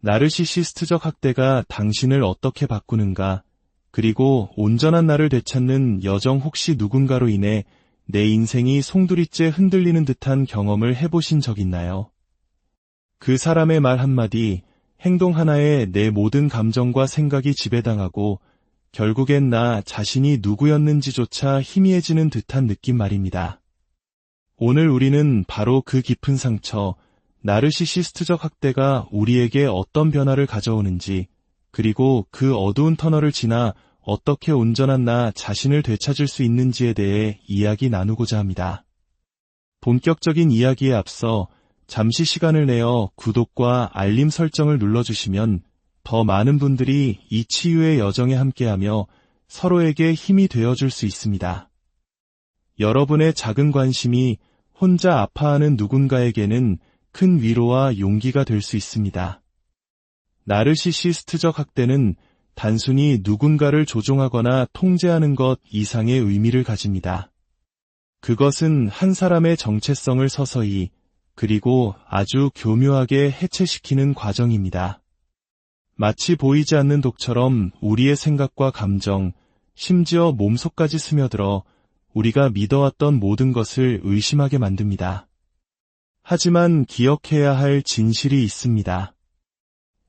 나르시시스트적 학대가 당신을 어떻게 바꾸는가, 그리고 온전한 나를 되찾는 여정 혹시 누군가로 인해 내 인생이 송두리째 흔들리는 듯한 경험을 해보신 적 있나요? 그 사람의 말 한마디, 행동 하나에 내 모든 감정과 생각이 지배당하고 결국엔 나 자신이 누구였는지조차 희미해지는 듯한 느낌 말입니다. 오늘 우리는 바로 그 깊은 상처, 나르시시스트적 학대가 우리에게 어떤 변화를 가져오는지, 그리고 그 어두운 터널을 지나 어떻게 온전한 나 자신을 되찾을 수 있는지에 대해 이야기 나누고자 합니다. 본격적인 이야기에 앞서 잠시 시간을 내어 구독과 알림 설정을 눌러주시면 더 많은 분들이 이 치유의 여정에 함께하며 서로에게 힘이 되어줄 수 있습니다. 여러분의 작은 관심이 혼자 아파하는 누군가에게는 큰 위로와 용기가 될 수 있습니다. 나르시시스트적 학대는 단순히 누군가를 조종하거나 통제하는 것 이상의 의미를 가집니다. 그것은 한 사람의 정체성을 서서히 그리고 아주 교묘하게 해체시키는 과정입니다. 마치 보이지 않는 독처럼 우리의 생각과 감정, 심지어 몸속까지 스며들어 우리가 믿어왔던 모든 것을 의심하게 만듭니다. 하지만 기억해야 할 진실이 있습니다.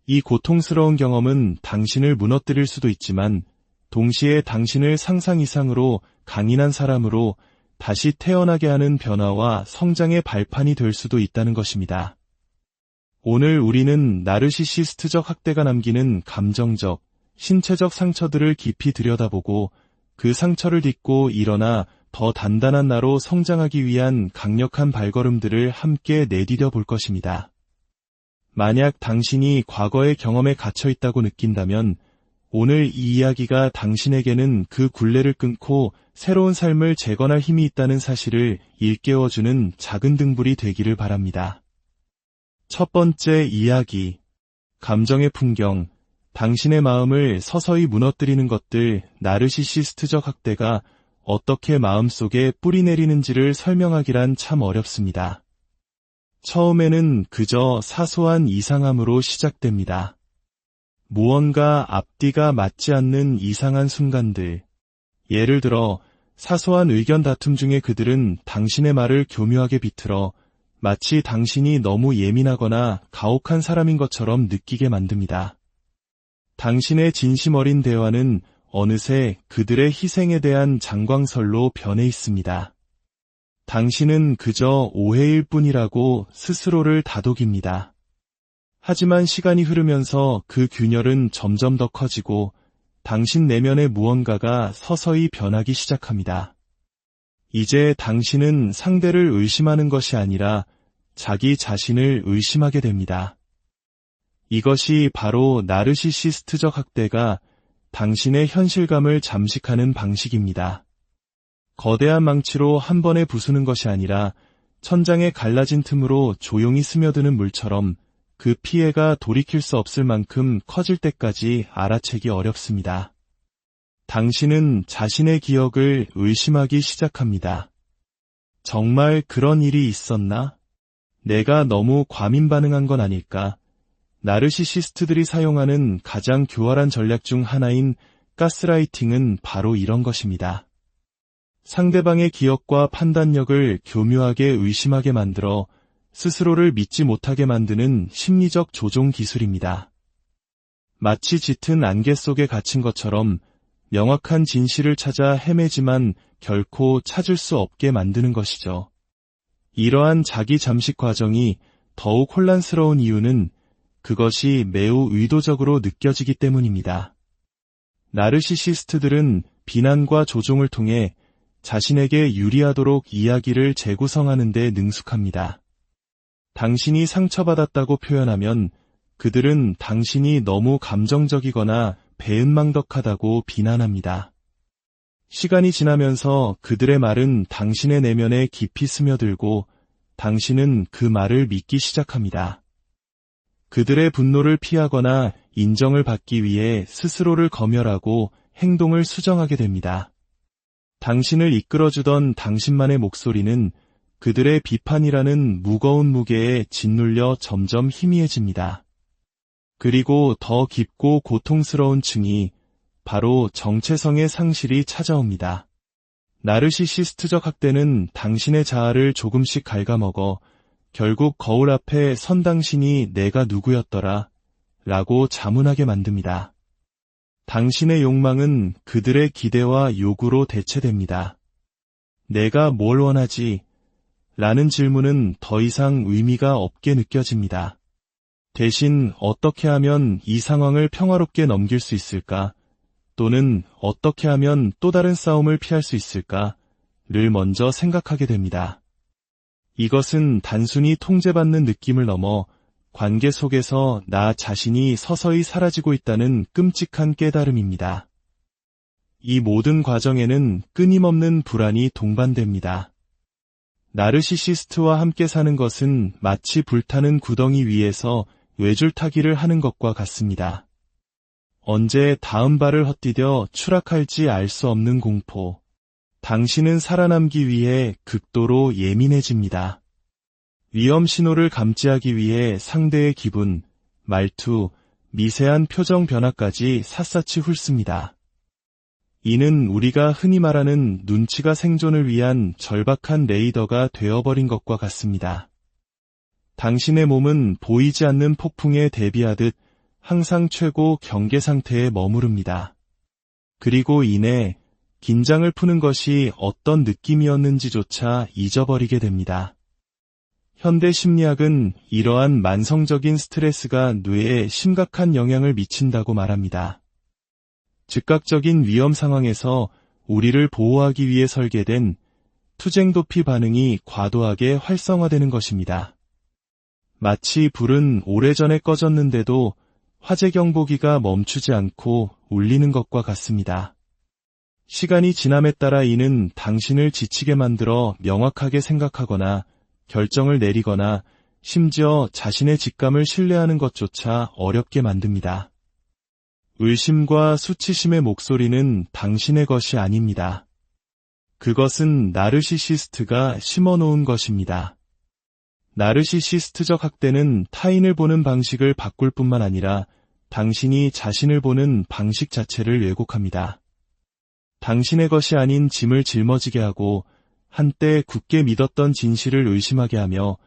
이 고통스러운 경험은 당신을 무너뜨릴 수도 있지만 동시에 당신을 상상 이상으로 강인한 사람으로 다시 태어나게 하는 변화와 성장의 발판이 될 수도 있다는 것입니다. 오늘 우리는 나르시시스트적 학대가 남기는 감정적, 신체적 상처들을 깊이 들여다보고 그 상처를 딛고 일어나 더 단단한 나로 성장하기 위한 강력한 발걸음들을 함께 내디뎌 볼 것입니다. 만약 당신이 과거의 경험에 갇혀 있다고 느낀다면 오늘 이 이야기가 당신에게는 그 굴레를 끊고 새로운 삶을 재건할 힘이 있다는 사실을 일깨워주는 작은 등불이 되기를 바랍니다. 첫 번째 이야기, 감정의 풍경, 당신의 마음을 서서히 무너뜨리는 것들. 나르시시스트적 학대가 어떻게 마음속에 뿌리내리는지를 설명하기란 참 어렵습니다. 처음에는 그저 사소한 이상함으로 시작됩니다. 무언가 앞뒤가 맞지 않는 이상한 순간들. 예를 들어 사소한 의견 다툼 중에 그들은 당신의 말을 교묘하게 비틀어 마치 당신이 너무 예민하거나 가혹한 사람인 것처럼 느끼게 만듭니다. 당신의 진심 어린 대화는 어느새 그들의 희생에 대한 장광설로 변해 있습니다. 당신은 그저 오해일 뿐이라고 스스로를 다독입니다. 하지만 시간이 흐르면서 그 균열은 점점 더 커지고 당신 내면의 무언가가 서서히 변하기 시작합니다. 이제 당신은 상대를 의심하는 것이 아니라 자기 자신을 의심하게 됩니다. 이것이 바로 나르시시스트적 학대가 당신의 현실감을 잠식하는 방식입니다. 거대한 망치로 한 번에 부수는 것이 아니라 천장에 갈라진 틈으로 조용히 스며드는 물처럼 그 피해가 돌이킬 수 없을 만큼 커질 때까지 알아채기 어렵습니다. 당신은 자신의 기억을 의심하기 시작합니다. 정말 그런 일이 있었나? 내가 너무 과민 반응한 건 아닐까? 나르시시스트들이 사용하는 가장 교활한 전략 중 하나인 가스라이팅은 바로 이런 것입니다. 상대방의 기억과 판단력을 교묘하게 의심하게 만들어 스스로를 믿지 못하게 만드는 심리적 조종 기술입니다. 마치 짙은 안개 속에 갇힌 것처럼 명확한 진실을 찾아 헤매지만 결코 찾을 수 없게 만드는 것이죠. 이러한 자기 잠식 과정이 더욱 혼란스러운 이유는 그것이 매우 의도적으로 느껴지기 때문입니다. 나르시시스트들은 비난과 조종을 통해 자신에게 유리하도록 이야기를 재구성하는 데 능숙합니다. 당신이 상처받았다고 표현하면 그들은 당신이 너무 감정적이거나 배은망덕하다고 비난합니다. 시간이 지나면서 그들의 말은 당신의 내면에 깊이 스며들고 당신은 그 말을 믿기 시작합니다. 그들의 분노를 피하거나 인정을 받기 위해 스스로를 검열하고 행동을 수정하게 됩니다. 당신을 이끌어주던 당신만의 목소리는 그들의 비판이라는 무거운 무게에 짓눌려 점점 희미해집니다. 그리고 더 깊고 고통스러운 층이 바로 정체성의 상실이 찾아옵니다. 나르시시스트적 학대는 당신의 자아를 조금씩 갉아먹어 결국 거울 앞에 선 당신이 내가 누구였더라 라고 자문하게 만듭니다. 당신의 욕망은 그들의 기대와 요구로 대체됩니다. 내가 뭘 원하지? 라는 질문은 더 이상 의미가 없게 느껴집니다. 대신 어떻게 하면 이 상황을 평화롭게 넘길 수 있을까? 또는 어떻게 하면 또 다른 싸움을 피할 수 있을까?를 먼저 생각하게 됩니다. 이것은 단순히 통제받는 느낌을 넘어 관계 속에서 나 자신이 서서히 사라지고 있다는 끔찍한 깨달음입니다. 이 모든 과정에는 끊임없는 불안이 동반됩니다. 나르시시스트와 함께 사는 것은 마치 불타는 구덩이 위에서 외줄타기를 하는 것과 같습니다. 언제 다음 발을 헛디뎌 추락할지 알 수 없는 공포. 당신은 살아남기 위해 극도로 예민해집니다. 위험 신호를 감지하기 위해 상대의 기분, 말투, 미세한 표정 변화까지 샅샅이 훑습니다. 이는 우리가 흔히 말하는 눈치가 생존을 위한 절박한 레이더가 되어버린 것과 같습니다. 당신의 몸은 보이지 않는 폭풍에 대비하듯 항상 최고 경계 상태에 머무릅니다. 그리고 이내 긴장을 푸는 것이 어떤 느낌이었는지조차 잊어버리게 됩니다. 현대 심리학은 이러한 만성적인 스트레스가 뇌에 심각한 영향을 미친다고 말합니다. 즉각적인 위험 상황에서 우리를 보호하기 위해 설계된 투쟁도피 반응이 과도하게 활성화되는 것입니다. 마치 불은 오래전에 꺼졌는데도 화재 경보기가 멈추지 않고 울리는 것과 같습니다. 시간이 지남에 따라 이는 당신을 지치게 만들어 명확하게 생각하거나 결정을 내리거나 심지어 자신의 직감을 신뢰하는 것조차 어렵게 만듭니다. 의심과 수치심의 목소리는 당신의 것이 아닙니다. 그것은 나르시시스트가 심어놓은 것입니다. 나르시시스트적 학대는 타인을 보는 방식을 바꿀 뿐만 아니라 당신이 자신을 보는 방식 자체를 왜곡합니다. 당신의 것이 아닌 짐을 짊어지게 하고 한때 굳게 믿었던 진실을 의심하게 하며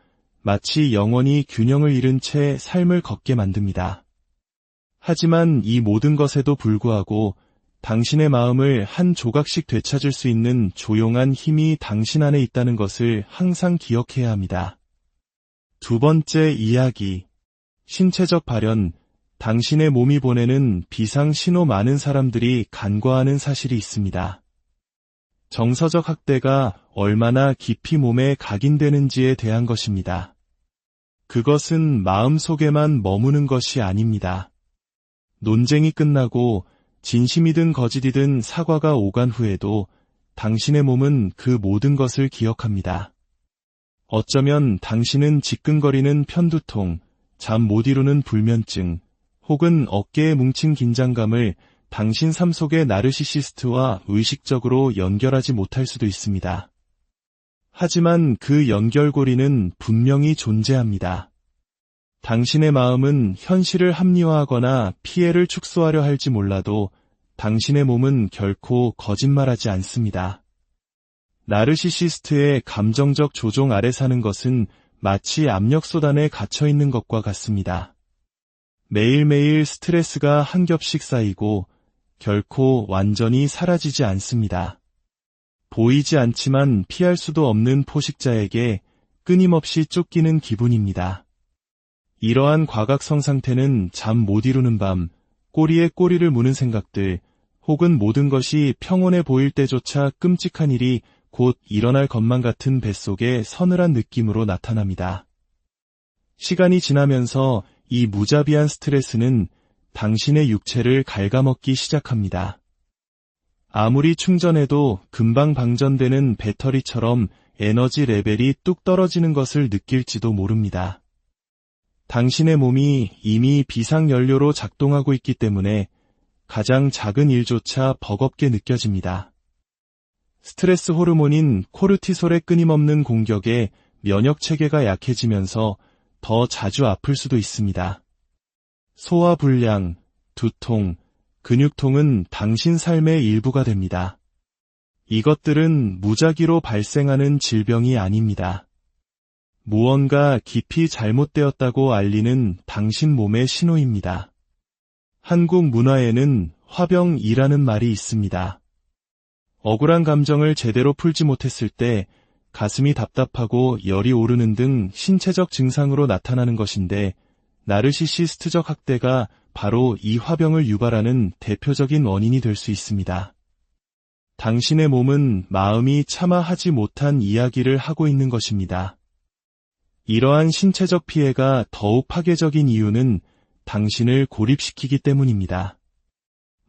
마치 영원히 균형을 잃은 채 삶을 걷게 만듭니다. 하지만 이 모든 것에도 불구하고 당신의 마음을 한 조각씩 되찾을 수 있는 조용한 힘이 당신 안에 있다는 것을 항상 기억해야 합니다. 두 번째 이야기. 신체적 발현. 당신의 몸이 보내는 비상 신호. 많은 사람들이 간과하는 사실이 있습니다. 정서적 학대가 얼마나 깊이 몸에 각인되는지에 대한 것입니다. 그것은 마음속에만 머무는 것이 아닙니다. 논쟁이 끝나고 진심이든 거짓이든 사과가 오간 후에도 당신의 몸은 그 모든 것을 기억합니다. 어쩌면 당신은 지끈거리는 편두통, 잠 못 이루는 불면증, 혹은 어깨에 뭉친 긴장감을 당신 삶 속의 나르시시스트와 의식적으로 연결하지 못할 수도 있습니다. 하지만 그 연결고리는 분명히 존재합니다. 당신의 마음은 현실을 합리화하거나 피해를 축소하려 할지 몰라도 당신의 몸은 결코 거짓말하지 않습니다. 나르시시스트의 감정적 조종 아래 사는 것은 마치 압력소단에 갇혀있는 것과 같습니다. 매일매일 스트레스가 한 겹씩 쌓이고 결코 완전히 사라지지 않습니다. 보이지 않지만 피할 수도 없는 포식자에게 끊임없이 쫓기는 기분입니다. 이러한 과각성 상태는 잠 못 이루는 밤, 꼬리에 꼬리를 무는 생각들, 혹은 모든 것이 평온해 보일 때조차 끔찍한 일이 곧 일어날 것만 같은 뱃속의 서늘한 느낌으로 나타납니다. 시간이 지나면서 이 무자비한 스트레스는 당신의 육체를 갉아먹기 시작합니다. 아무리 충전해도 금방 방전되는 배터리처럼 에너지 레벨이 뚝 떨어지는 것을 느낄지도 모릅니다. 당신의 몸이 이미 비상연료로 작동하고 있기 때문에 가장 작은 일조차 버겁게 느껴집니다. 스트레스 호르몬인 코르티솔의 끊임없는 공격에 면역 체계가 약해지면서 더 자주 아플 수도 있습니다. 소화불량, 두통, 근육통은 당신 삶의 일부가 됩니다. 이것들은 무작위로 발생하는 질병이 아닙니다. 무언가 깊이 잘못되었다고 알리는 당신 몸의 신호입니다. 한국 문화에는 화병이라는 말이 있습니다. 억울한 감정을 제대로 풀지 못했을 때 가슴이 답답하고 열이 오르는 등 신체적 증상으로 나타나는 것인데, 나르시시스트적 학대가 바로 이 화병을 유발하는 대표적인 원인이 될 수 있습니다. 당신의 몸은 마음이 차마 하지 못한 이야기를 하고 있는 것입니다. 이러한 신체적 피해가 더욱 파괴적인 이유는 당신을 고립시키기 때문입니다.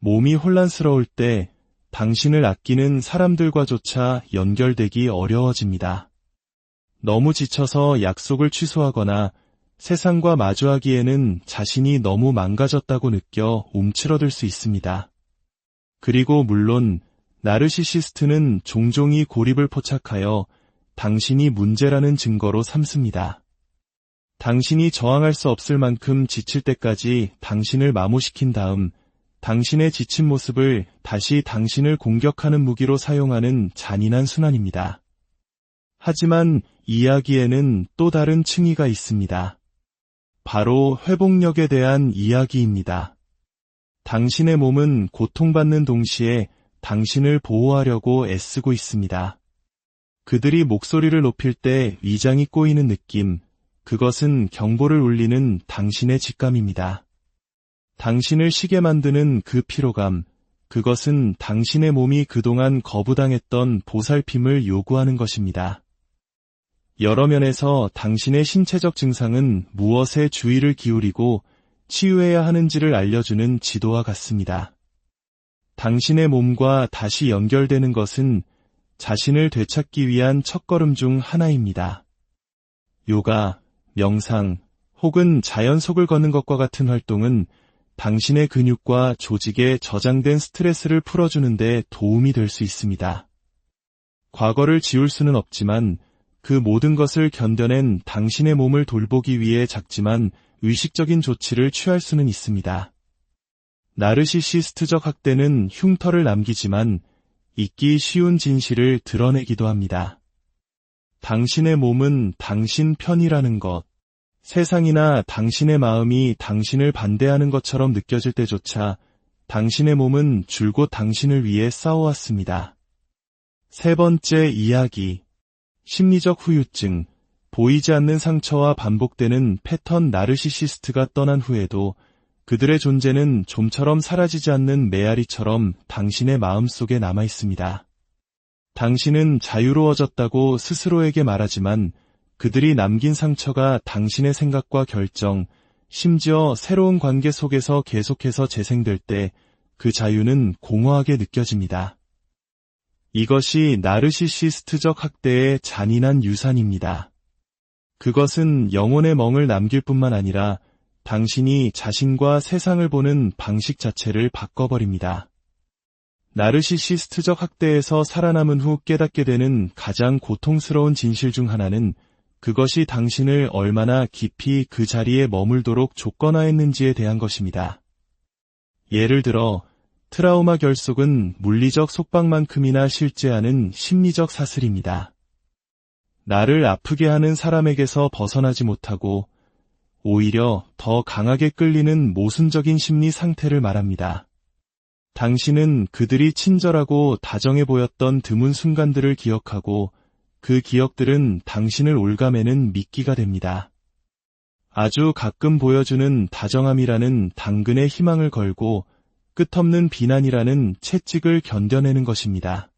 몸이 혼란스러울 때 당신을 아끼는 사람들과조차 연결되기 어려워집니다. 너무 지쳐서 약속을 취소하거나 세상과 마주하기에는 자신이 너무 망가졌다고 느껴 움츠러들 수 있습니다. 그리고 물론 나르시시스트는 종종 이 고립을 포착하여 당신이 문제라는 증거로 삼습니다. 당신이 저항할 수 없을 만큼 지칠 때까지 당신을 마모시킨 다음 당신의 지친 모습을 다시 당신을 공격하는 무기로 사용하는 잔인한 순환입니다. 하지만 이야기에는 또 다른 층위가 있습니다. 바로 회복력에 대한 이야기입니다. 당신의 몸은 고통받는 동시에 당신을 보호하려고 애쓰고 있습니다. 그들이 목소리를 높일 때 위장이 꼬이는 느낌, 그것은 경보를 울리는 당신의 직감입니다. 당신을 쉬게 만드는 그 피로감, 그것은 당신의 몸이 그동안 거부당했던 보살핌을 요구하는 것입니다. 여러 면에서 당신의 신체적 증상은 무엇에 주의를 기울이고 치유해야 하는지를 알려주는 지도와 같습니다. 당신의 몸과 다시 연결되는 것은 자신을 되찾기 위한 첫걸음 중 하나입니다. 요가, 명상, 혹은 자연 속을 걷는 것과 같은 활동은 당신의 근육과 조직에 저장된 스트레스를 풀어주는 데 도움이 될 수 있습니다. 과거를 지울 수는 없지만 그 모든 것을 견뎌낸 당신의 몸을 돌보기 위해 작지만 의식적인 조치를 취할 수는 있습니다. 나르시시스트적 학대는 흉터를 남기지만 잊기 쉬운 진실을 드러내기도 합니다. 당신의 몸은 당신 편이라는 것. 세상이나 당신의 마음이 당신을 반대하는 것처럼 느껴질 때조차 당신의 몸은 줄곧 당신을 위해 싸워왔습니다. 세 번째 이야기. 심리적 후유증. 보이지 않는 상처와 반복되는 패턴. 나르시시스트가 떠난 후에도 그들의 존재는 좀처럼 사라지지 않는 메아리처럼 당신의 마음속에 남아있습니다. 당신은 자유로워졌다고 스스로에게 말하지만 그들이 남긴 상처가 당신의 생각과 결정, 심지어 새로운 관계 속에서 계속해서 재생될 때 그 자유는 공허하게 느껴집니다. 이것이 나르시시스트적 학대의 잔인한 유산입니다. 그것은 영혼의 멍을 남길 뿐만 아니라 당신이 자신과 세상을 보는 방식 자체를 바꿔버립니다. 나르시시스트적 학대에서 살아남은 후 깨닫게 되는 가장 고통스러운 진실 중 하나는 그것이 당신을 얼마나 깊이 그 자리에 머물도록 조건화했는지에 대한 것입니다. 예를 들어 트라우마 결속은 물리적 속박만큼이나 실제하는 심리적 사슬입니다. 나를 아프게 하는 사람에게서 벗어나지 못하고 오히려 더 강하게 끌리는 모순적인 심리 상태를 말합니다. 당신은 그들이 친절하고 다정해 보였던 드문 순간들을 기억하고 그 기억들은 당신을 올가매는 미끼가 됩니다. 아주 가끔 보여주는 다정함이라는 당근에 희망을 걸고 끝없는 비난이라는 채찍을 견뎌내는 것입니다.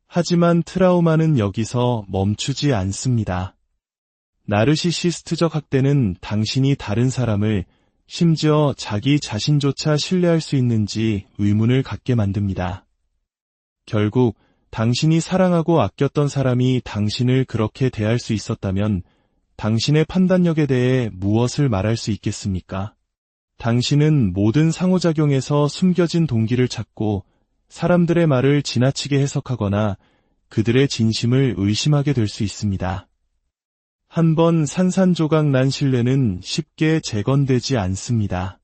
하지만 트라우마는 여기서 멈추지 않습니다. 나르시시스트적 학대는 당신이 다른 사람을, 심지어 자기 자신조차 신뢰할 수 있는지 의문을 갖게 만듭니다. 결국 당신이 사랑하고 아꼈던 사람이 당신을 그렇게 대할 수 있었다면 당신의 판단력에 대해 무엇을 말할 수 있겠습니까? 당신은 모든 상호작용에서 숨겨진 동기를 찾고 사람들의 말을 지나치게 해석하거나 그들의 진심을 의심하게 될 수 있습니다. 한번 산산조각 난 신뢰는 쉽게 재건되지 않습니다.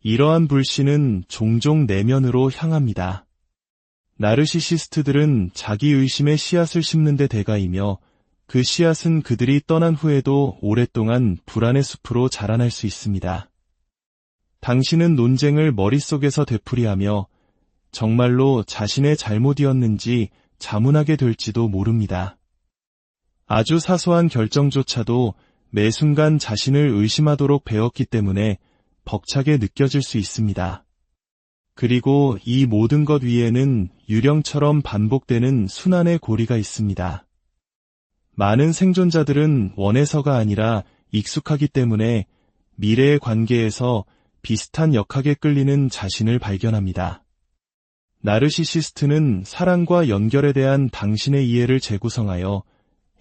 이러한 불신은 종종 내면으로 향합니다. 나르시시스트들은 자기 의심의 씨앗을 심는 데 대가이며 그 씨앗은 그들이 떠난 후에도 오랫동안 불안의 숲으로 자라날 수 있습니다. 당신은 논쟁을 머릿속에서 되풀이하며 정말로 자신의 잘못이었는지 자문하게 될지도 모릅니다. 아주 사소한 결정조차도 매 순간 자신을 의심하도록 배웠기 때문에 벅차게 느껴질 수 있습니다. 그리고 이 모든 것 위에는 유령처럼 반복되는 순환의 고리가 있습니다. 많은 생존자들은 원해서가 아니라 익숙하기 때문에 미래의 관계에서 비슷한 역학에 끌리는 자신을 발견합니다. 나르시시스트는 사랑과 연결에 대한 당신의 이해를 재구성하여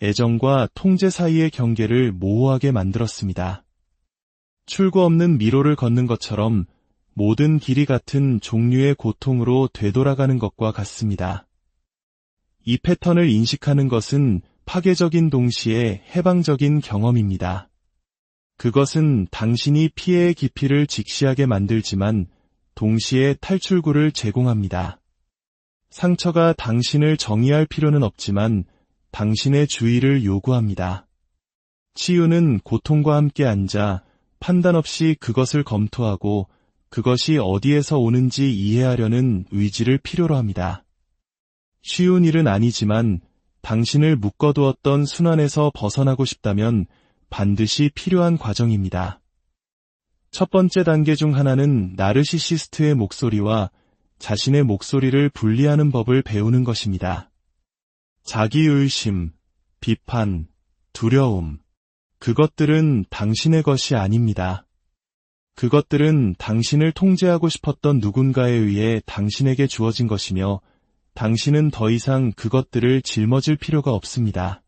애정과 통제 사이의 경계를 모호하게 만들었습니다. 출구 없는 미로를 걷는 것처럼 모든 길이 같은 종류의 고통으로 되돌아가는 것과 같습니다. 이 패턴을 인식하는 것은 파괴적인 동시에 해방적인 경험입니다. 그것은 당신이 피해의 깊이를 직시하게 만들지만 동시에 탈출구를 제공합니다. 상처가 당신을 정의할 필요는 없지만 당신의 주의를 요구합니다. 치유는 고통과 함께 앉아 판단 없이 그것을 검토하고 그것이 어디에서 오는지 이해하려는 의지를 필요로 합니다. 쉬운 일은 아니지만 당신을 묶어두었던 순환에서 벗어나고 싶다면 반드시 필요한 과정입니다. 첫 번째 단계 중 하나는 나르시시스트의 목소리와 자신의 목소리를 분리하는 법을 배우는 것입니다. 자기의심, 비판, 두려움, 그것들은 당신의 것이 아닙니다. 그것들은 당신을 통제하고 싶었던 누군가에 의해 당신에게 주어진 것이며 당신은 더 이상 그것들을 짊어질 필요가 없습니다.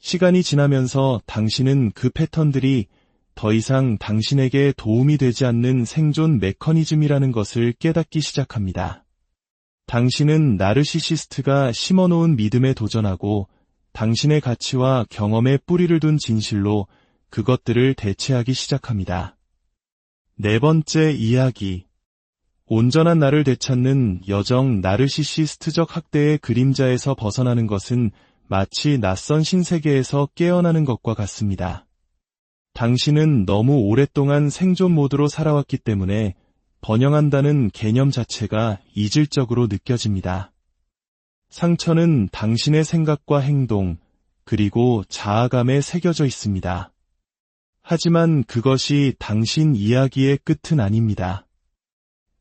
시간이 지나면서 당신은 그 패턴들이 더 이상 당신에게 도움이 되지 않는 생존 메커니즘이라는 것을 깨닫기 시작합니다. 당신은 나르시시스트가 심어놓은 믿음에 도전하고 당신의 가치와 경험에 뿌리를 둔 진실로 그것들을 대체하기 시작합니다. 네 번째 이야기. 온전한 나를 되찾는 여정. 나르시시스트적 학대의 그림자에서 벗어나는 것은 마치 낯선 신세계에서 깨어나는 것과 같습니다. 당신은 너무 오랫동안 생존 모드로 살아왔기 때문에 번영한다는 개념 자체가 이질적으로 느껴집니다. 상처는 당신의 생각과 행동, 그리고 자아감에 새겨져 있습니다. 하지만 그것이 당신 이야기의 끝은 아닙니다.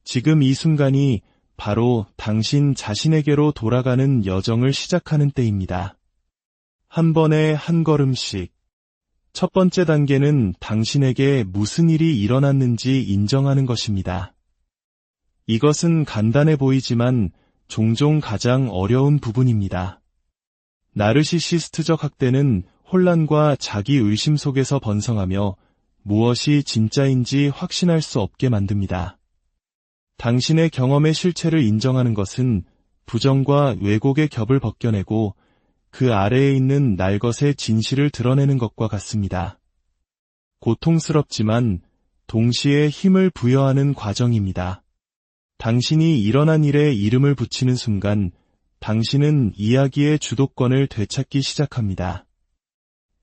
지금 이 순간이 바로 당신 자신에게로 돌아가는 여정을 시작하는 때입니다. 한 번에 한 걸음씩. 첫 번째 단계는 당신에게 무슨 일이 일어났는지 인정하는 것입니다. 이것은 간단해 보이지만 종종 가장 어려운 부분입니다. 나르시시스트적 학대는 혼란과 자기 의심 속에서 번성하며 무엇이 진짜인지 확신할 수 없게 만듭니다. 당신의 경험의 실체를 인정하는 것은 부정과 왜곡의 겹을 벗겨내고 그 아래에 있는 날것의 진실을 드러내는 것과 같습니다. 고통스럽지만 동시에 힘을 부여하는 과정입니다. 당신이 일어난 일에 이름을 붙이는 순간 당신은 이야기의 주도권을 되찾기 시작합니다.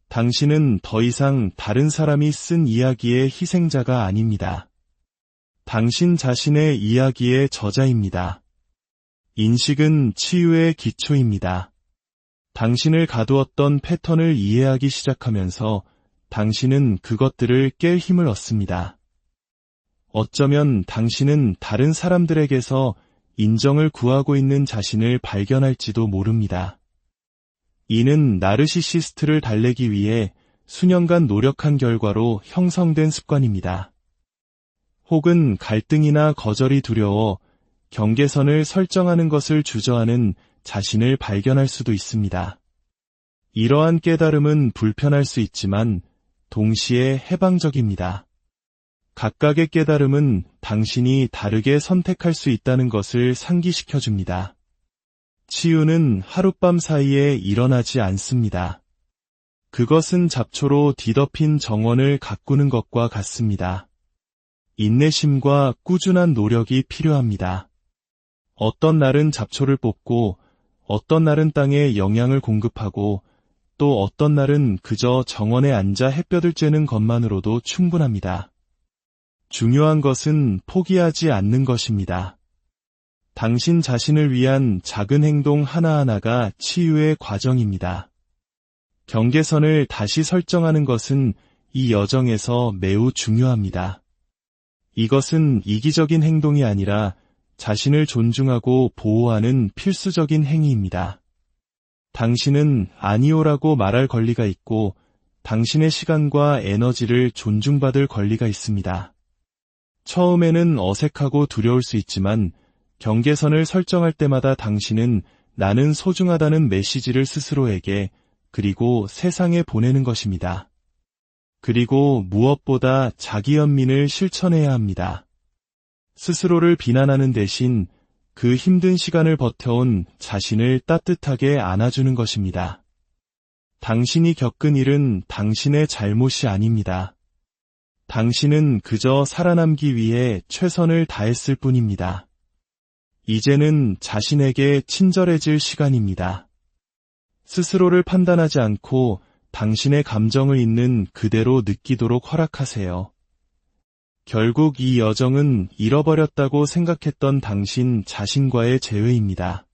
당신은 더 이상 다른 사람이 쓴 이야기의 희생자가 아닙니다. 당신 자신의 이야기의 저자입니다. 인식은 치유의 기초입니다. 당신을 가두었던 패턴을 이해하기 시작하면서 당신은 그것들을 깰 힘을 얻습니다. 어쩌면 당신은 다른 사람들에게서 인정을 구하고 있는 자신을 발견할지도 모릅니다. 이는 나르시시스트를 달래기 위해 수년간 노력한 결과로 형성된 습관입니다. 혹은 갈등이나 거절이 두려워 경계선을 설정하는 것을 주저하는 자신을 발견할 수도 있습니다. 이러한 깨달음은 불편할 수 있지만 동시에 해방적입니다. 각각의 깨달음은 당신이 다르게 선택할 수 있다는 것을 상기시켜줍니다. 치유는 하룻밤 사이에 일어나지 않습니다. 그것은 잡초로 뒤덮인 정원을 가꾸는 것과 같습니다. 인내심과 꾸준한 노력이 필요합니다. 어떤 날은 잡초를 뽑고, 어떤 날은 땅에 영양을 공급하고, 또 어떤 날은 그저 정원에 앉아 햇볕을 쬐는 것만으로도 충분합니다. 중요한 것은 포기하지 않는 것입니다. 당신 자신을 위한 작은 행동 하나하나가 치유의 과정입니다. 경계선을 다시 설정하는 것은 이 여정에서 매우 중요합니다. 이것은 이기적인 행동이 아니라 자신을 존중하고 보호하는 필수적인 행위입니다. 당신은 아니오라고 말할 권리가 있고 당신의 시간과 에너지를 존중받을 권리가 있습니다. 처음에는 어색하고 두려울 수 있지만 경계선을 설정할 때마다 당신은 나는 소중하다는 메시지를 스스로에게 그리고 세상에 보내는 것입니다. 그리고 무엇보다 자기 연민을 실천해야 합니다. 스스로를 비난하는 대신 그 힘든 시간을 버텨온 자신을 따뜻하게 안아주는 것입니다. 당신이 겪은 일은 당신의 잘못이 아닙니다. 당신은 그저 살아남기 위해 최선을 다했을 뿐입니다. 이제는 자신에게 친절해질 시간입니다. 스스로를 판단하지 않고 당신의 감정을 있는 그대로 느끼도록 허락하세요. 결국 이 여정은 잃어버렸다고 생각했던 당신 자신과의 재회입니다.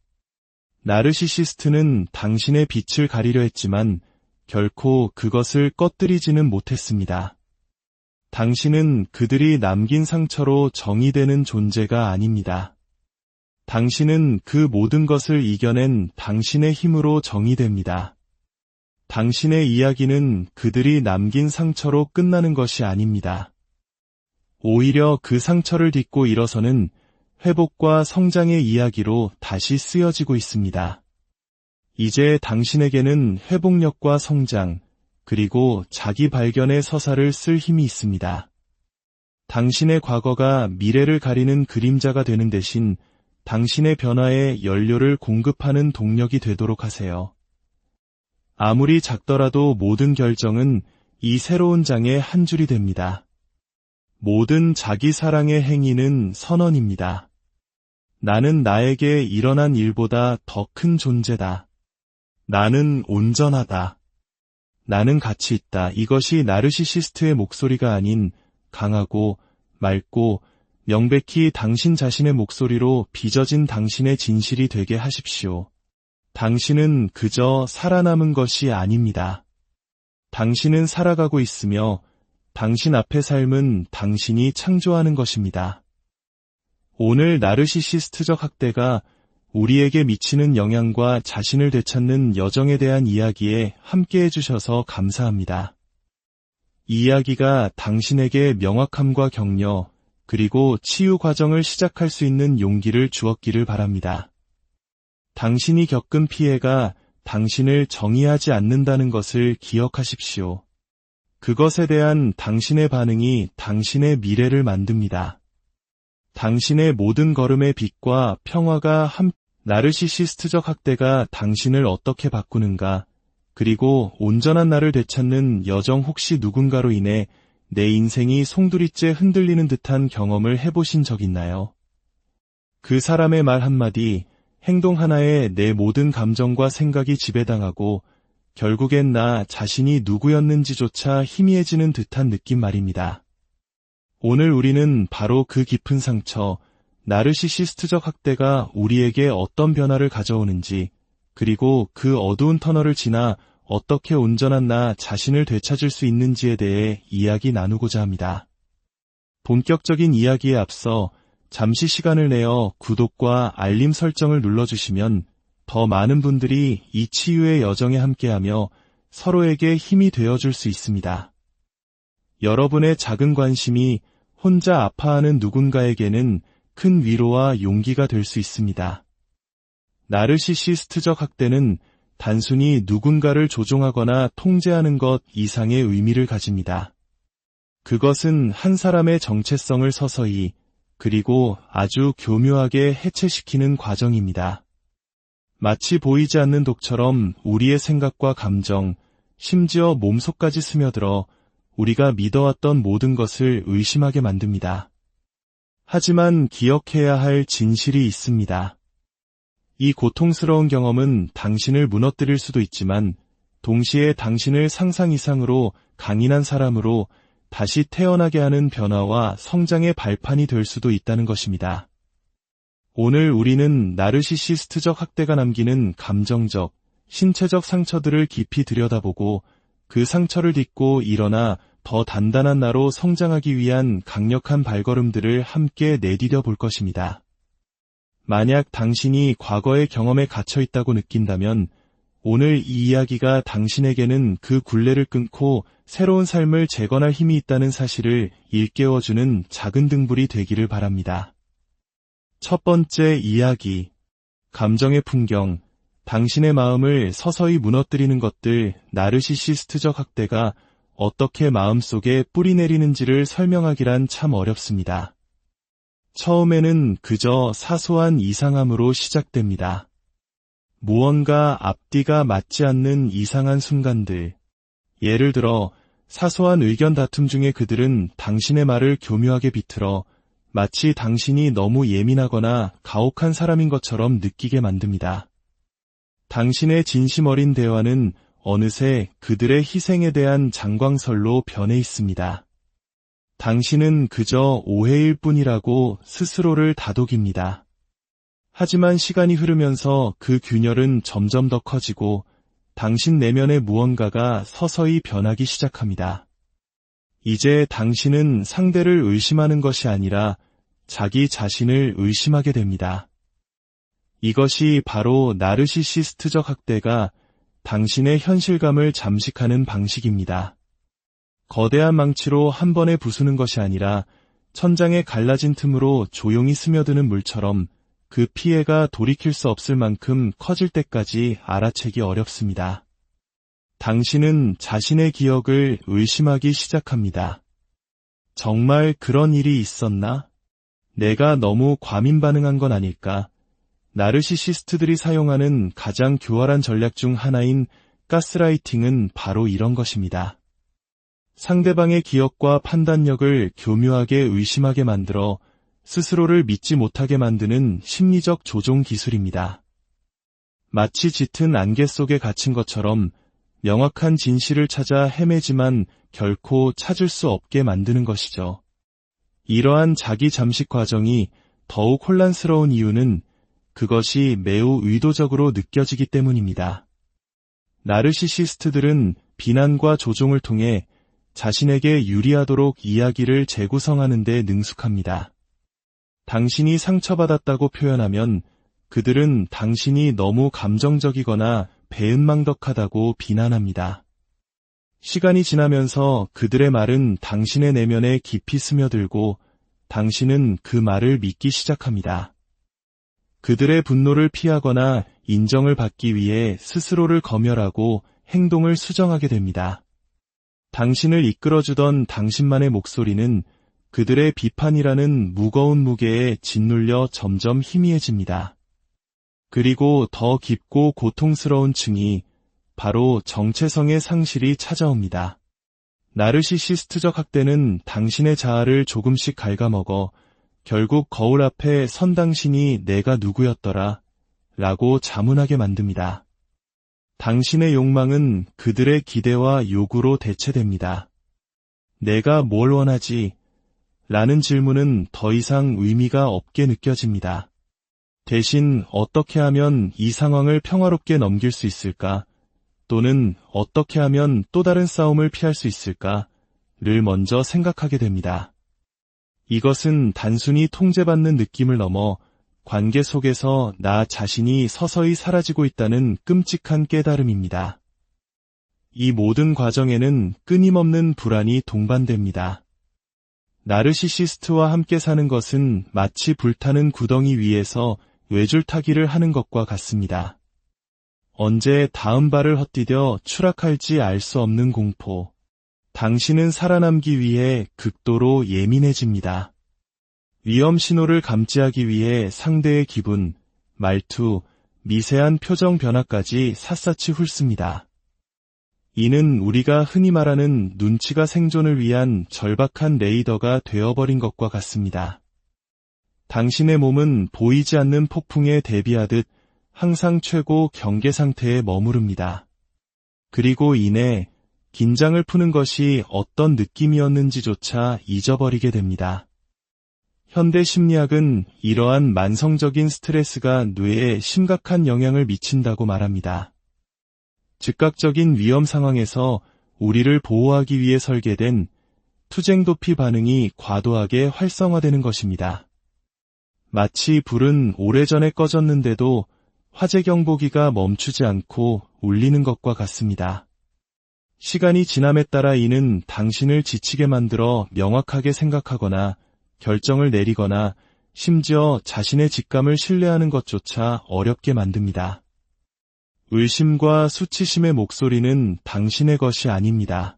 나르시시스트는 당신의 빛을 가리려 했지만 결코 그것을 꺼뜨리지는 못했습니다. 당신은 그들이 남긴 상처로 정의되는 존재가 아닙니다. 당신은 그 모든 것을 이겨낸 당신의 힘으로 정의됩니다. 당신의 이야기는 그들이 남긴 상처로 끝나는 것이 아닙니다. 오히려 그 상처를 딛고 일어서는 회복과 성장의 이야기로 다시 쓰여지고 있습니다. 이제 당신에게는 회복력과 성장, 그리고 자기 발견의 서사를 쓸 힘이 있습니다. 당신의 과거가 미래를 가리는 그림자가 되는 대신 당신의 변화에 연료를 공급하는 동력이 되도록 하세요. 아무리 작더라도 모든 결정은 이 새로운 장의 한 줄이 됩니다. 모든 자기 사랑의 행위는 선언입니다. 나는 나에게 일어난 일보다 더 큰 존재다. 나는 온전하다. 나는 가치 있다. 이것이 나르시시스트의 목소리가 아닌 강하고 맑고 명백히 당신 자신의 목소리로 빚어진 당신의 진실이 되게 하십시오. 당신은 그저 살아남은 것이 아닙니다. 당신은 살아가고 있으며 당신 앞의 삶은 당신이 창조하는 것입니다. 오늘 나르시시스트적 학대가 우리에게 미치는 영향과 자신을 되찾는 여정에 대한 이야기에 함께 해주셔서 감사합니다. 이 이야기가 당신에게 명확함과 격려, 그리고 치유 과정을 시작할 수 있는 용기를 주었기를 바랍니다. 당신이 겪은 피해가 당신을 정의하지 않는다는 것을 기억하십시오. 그것에 대한 당신의 반응이 당신의 미래를 만듭니다. 당신의 모든 걸음의 빛과 평화가 나르시시스트적 학대가 당신을 어떻게 바꾸는가, 그리고 온전한 나를 되찾는 여정 혹시 누군가로 인해 내 인생이 송두리째 흔들리는 듯한 경험을 해보신 적 있나요? 그 사람의 말 한마디, 행동 하나에 내 모든 감정과 생각이 지배당하고 결국엔 나 자신이 누구였는지조차 희미해지는 듯한 느낌 말입니다. 오늘 우리는 바로 그 깊은 상처, 나르시시스트적 학대가 우리에게 어떤 변화를 가져오는지, 그리고 그 어두운 터널을 지나 어떻게 온전한 나 자신을 되찾을 수 있는지에 대해 이야기 나누고자 합니다. 본격적인 이야기에 앞서 잠시 시간을 내어 구독과 알림 설정을 눌러주시면 더 많은 분들이 이 치유의 여정에 함께하며 서로에게 힘이 되어줄 수 있습니다. 여러분의 작은 관심이 혼자 아파하는 누군가에게는 큰 위로와 용기가 될 수 있습니다. 나르시시스트적 학대는 단순히 누군가를 조종하거나 통제하는 것 이상의 의미를 가집니다. 그것은 한 사람의 정체성을 서서히 그리고 아주 교묘하게 해체시키는 과정입니다. 마치 보이지 않는 독처럼 우리의 생각과 감정, 심지어 몸속까지 스며들어 우리가 믿어왔던 모든 것을 의심하게 만듭니다. 하지만 기억해야 할 진실이 있습니다. 이 고통스러운 경험은 당신을 무너뜨릴 수도 있지만 동시에 당신을 상상 이상으로 강인한 사람으로 다시 태어나게 하는 변화와 성장의 발판이 될 수도 있다는 것입니다. 오늘 우리는 나르시시스트적 학대가 남기는 감정적, 신체적 상처들을 깊이 들여다보고 그 상처를 딛고 일어나 더 단단한 나로 성장하기 위한 강력한 발걸음들을 함께 내디뎌 볼 것입니다. 만약 당신이 과거의 경험에 갇혀 있다고 느낀다면 오늘 이 이야기가 당신에게는 그 굴레를 끊고 새로운 삶을 재건할 힘이 있다는 사실을 일깨워주는 작은 등불이 되기를 바랍니다. 첫 번째 이야기, 감정의 풍경, 당신의 마음을 서서히 무너뜨리는 것들. 나르시시스트적 학대가 어떻게 마음속에 뿌리 내리는지를 설명하기란 참 어렵습니다. 처음에는 그저 사소한 이상함으로 시작됩니다. 무언가 앞뒤가 맞지 않는 이상한 순간들. 예를 들어 사소한 의견 다툼 중에 그들은 당신의 말을 교묘하게 비틀어 마치 당신이 너무 예민하거나 가혹한 사람인 것처럼 느끼게 만듭니다. 당신의 진심 어린 대화는 어느새 그들의 희생에 대한 장광설로 변해 있습니다. 당신은 그저 오해일 뿐이라고 스스로를 다독입니다. 하지만 시간이 흐르면서 그 균열은 점점 더 커지고 당신 내면의 무언가가 서서히 변하기 시작합니다. 이제 당신은 상대를 의심하는 것이 아니라 자기 자신을 의심하게 됩니다. 이것이 바로 나르시시스트적 학대가 당신의 현실감을 잠식하는 방식입니다. 거대한 망치로 한 번에 부수는 것이 아니라 천장에 갈라진 틈으로 조용히 스며드는 물처럼 그 피해가 돌이킬 수 없을 만큼 커질 때까지 알아채기 어렵습니다. 당신은 자신의 기억을 의심하기 시작합니다. 정말 그런 일이 있었나? 내가 너무 과민 반응한 건 아닐까? 나르시시스트들이 사용하는 가장 교활한 전략 중 하나인 가스라이팅은 바로 이런 것입니다. 상대방의 기억과 판단력을 교묘하게 의심하게 만들어 스스로를 믿지 못하게 만드는 심리적 조종 기술입니다. 마치 짙은 안개 속에 갇힌 것처럼 명확한 진실을 찾아 헤매지만 결코 찾을 수 없게 만드는 것이죠. 이러한 자기 잠식 과정이 더욱 혼란스러운 이유는 그것이 매우 의도적으로 느껴지기 때문입니다. 나르시시스트들은 비난과 조종을 통해 자신에게 유리하도록 이야기를 재구성하는 데 능숙합니다. 당신이 상처받았다고 표현하면 그들은 당신이 너무 감정적이거나 배은망덕하다고 비난합니다. 시간이 지나면서 그들의 말은 당신의 내면에 깊이 스며들고 당신은 그 말을 믿기 시작합니다. 그들의 분노를 피하거나 인정을 받기 위해 스스로를 검열하고 행동을 수정하게 됩니다. 당신을 이끌어주던 당신만의 목소리는 그들의 비판이라는 무거운 무게에 짓눌려 점점 희미해집니다. 그리고 더 깊고 고통스러운 층이 바로 정체성의 상실이 찾아옵니다. 나르시시스트적 학대는 당신의 자아를 조금씩 갉아먹어 결국 거울 앞에 선 당신이 내가 누구였더라 라고 자문하게 만듭니다. 당신의 욕망은 그들의 기대와 요구로 대체됩니다. 내가 뭘 원하지? 라는 질문은 더 이상 의미가 없게 느껴집니다. 대신 어떻게 하면 이 상황을 평화롭게 넘길 수 있을까? 또는 어떻게 하면 또 다른 싸움을 피할 수 있을까?를 먼저 생각하게 됩니다. 이것은 단순히 통제받는 느낌을 넘어 관계 속에서 나 자신이 서서히 사라지고 있다는 끔찍한 깨달음입니다. 이 모든 과정에는 끊임없는 불안이 동반됩니다. 나르시시스트와 함께 사는 것은 마치 불타는 구덩이 위에서 외줄타기를 하는 것과 같습니다. 언제 다음 발을 헛디뎌 추락할지 알 수 없는 공포. 당신은 살아남기 위해 극도로 예민해집니다. 위험 신호를 감지하기 위해 상대의 기분, 말투, 미세한 표정 변화까지 샅샅이 훑습니다. 이는 우리가 흔히 말하는 눈치가 생존을 위한 절박한 레이더가 되어버린 것과 같습니다. 당신의 몸은 보이지 않는 폭풍에 대비하듯 항상 최고 경계 상태에 머무릅니다. 그리고 이내 긴장을 푸는 것이 어떤 느낌이었는지조차 잊어버리게 됩니다. 현대 심리학은 이러한 만성적인 스트레스가 뇌에 심각한 영향을 미친다고 말합니다. 즉각적인 위험 상황에서 우리를 보호하기 위해 설계된 투쟁도피 반응이 과도하게 활성화되는 것입니다. 마치 불은 오래전에 꺼졌는데도 화재 경보기가 멈추지 않고 울리는 것과 같습니다. 시간이 지남에 따라 이는 당신을 지치게 만들어 명확하게 생각하거나 결정을 내리거나 심지어 자신의 직감을 신뢰하는 것조차 어렵게 만듭니다. 의심과 수치심의 목소리는 당신의 것이 아닙니다.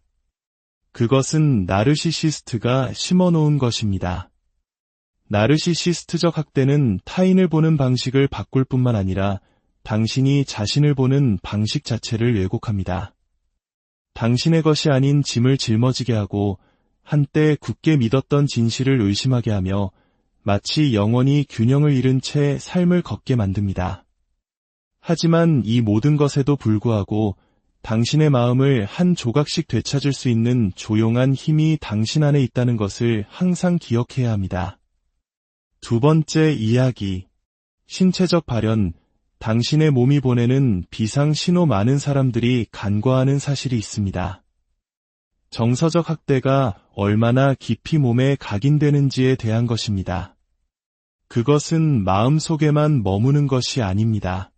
그것은 나르시시스트가 심어놓은 것입니다. 나르시시스트적 학대는 타인을 보는 방식을 바꿀 뿐만 아니라 당신이 자신을 보는 방식 자체를 왜곡합니다. 당신의 것이 아닌 짐을 짊어지게 하고 한때 굳게 믿었던 진실을 의심하게 하며 마치 영원히 균형을 잃은 채 삶을 걷게 만듭니다. 하지만 이 모든 것에도 불구하고 당신의 마음을 한 조각씩 되찾을 수 있는 조용한 힘이 당신 안에 있다는 것을 항상 기억해야 합니다. 두 번째 이야기. 신체적 발현. 당신의 몸이 보내는 비상 신호. 많은 사람들이 간과하는 사실이 있습니다. 정서적 학대가 얼마나 깊이 몸에 각인되는지에 대한 것입니다. 그것은 마음속에만 머무는 것이 아닙니다.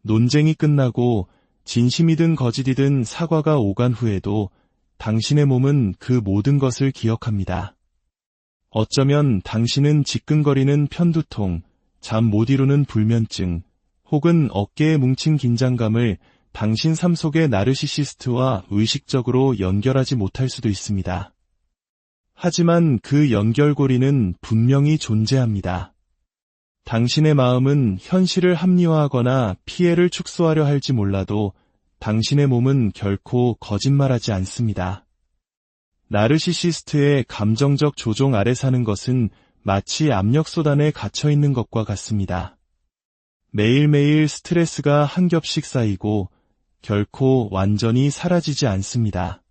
논쟁이 끝나고 진심이든 거짓이든 사과가 오간 후에도 당신의 몸은 그 모든 것을 기억합니다. 어쩌면 당신은 지끈거리는 편두통, 잠 못 이루는 불면증, 혹은 어깨에 뭉친 긴장감을 당신 삶 속의 나르시시스트와 의식적으로 연결하지 못할 수도 있습니다. 하지만 그 연결고리는 분명히 존재합니다. 당신의 마음은 현실을 합리화하거나 피해를 축소하려 할지 몰라도 당신의 몸은 결코 거짓말하지 않습니다. 나르시시스트의 감정적 조종 아래 사는 것은 마치 압력소단에 갇혀 있는 것과 같습니다. 매일매일 스트레스가 한 겹씩 쌓이고 결코 완전히 사라지지 않습니다.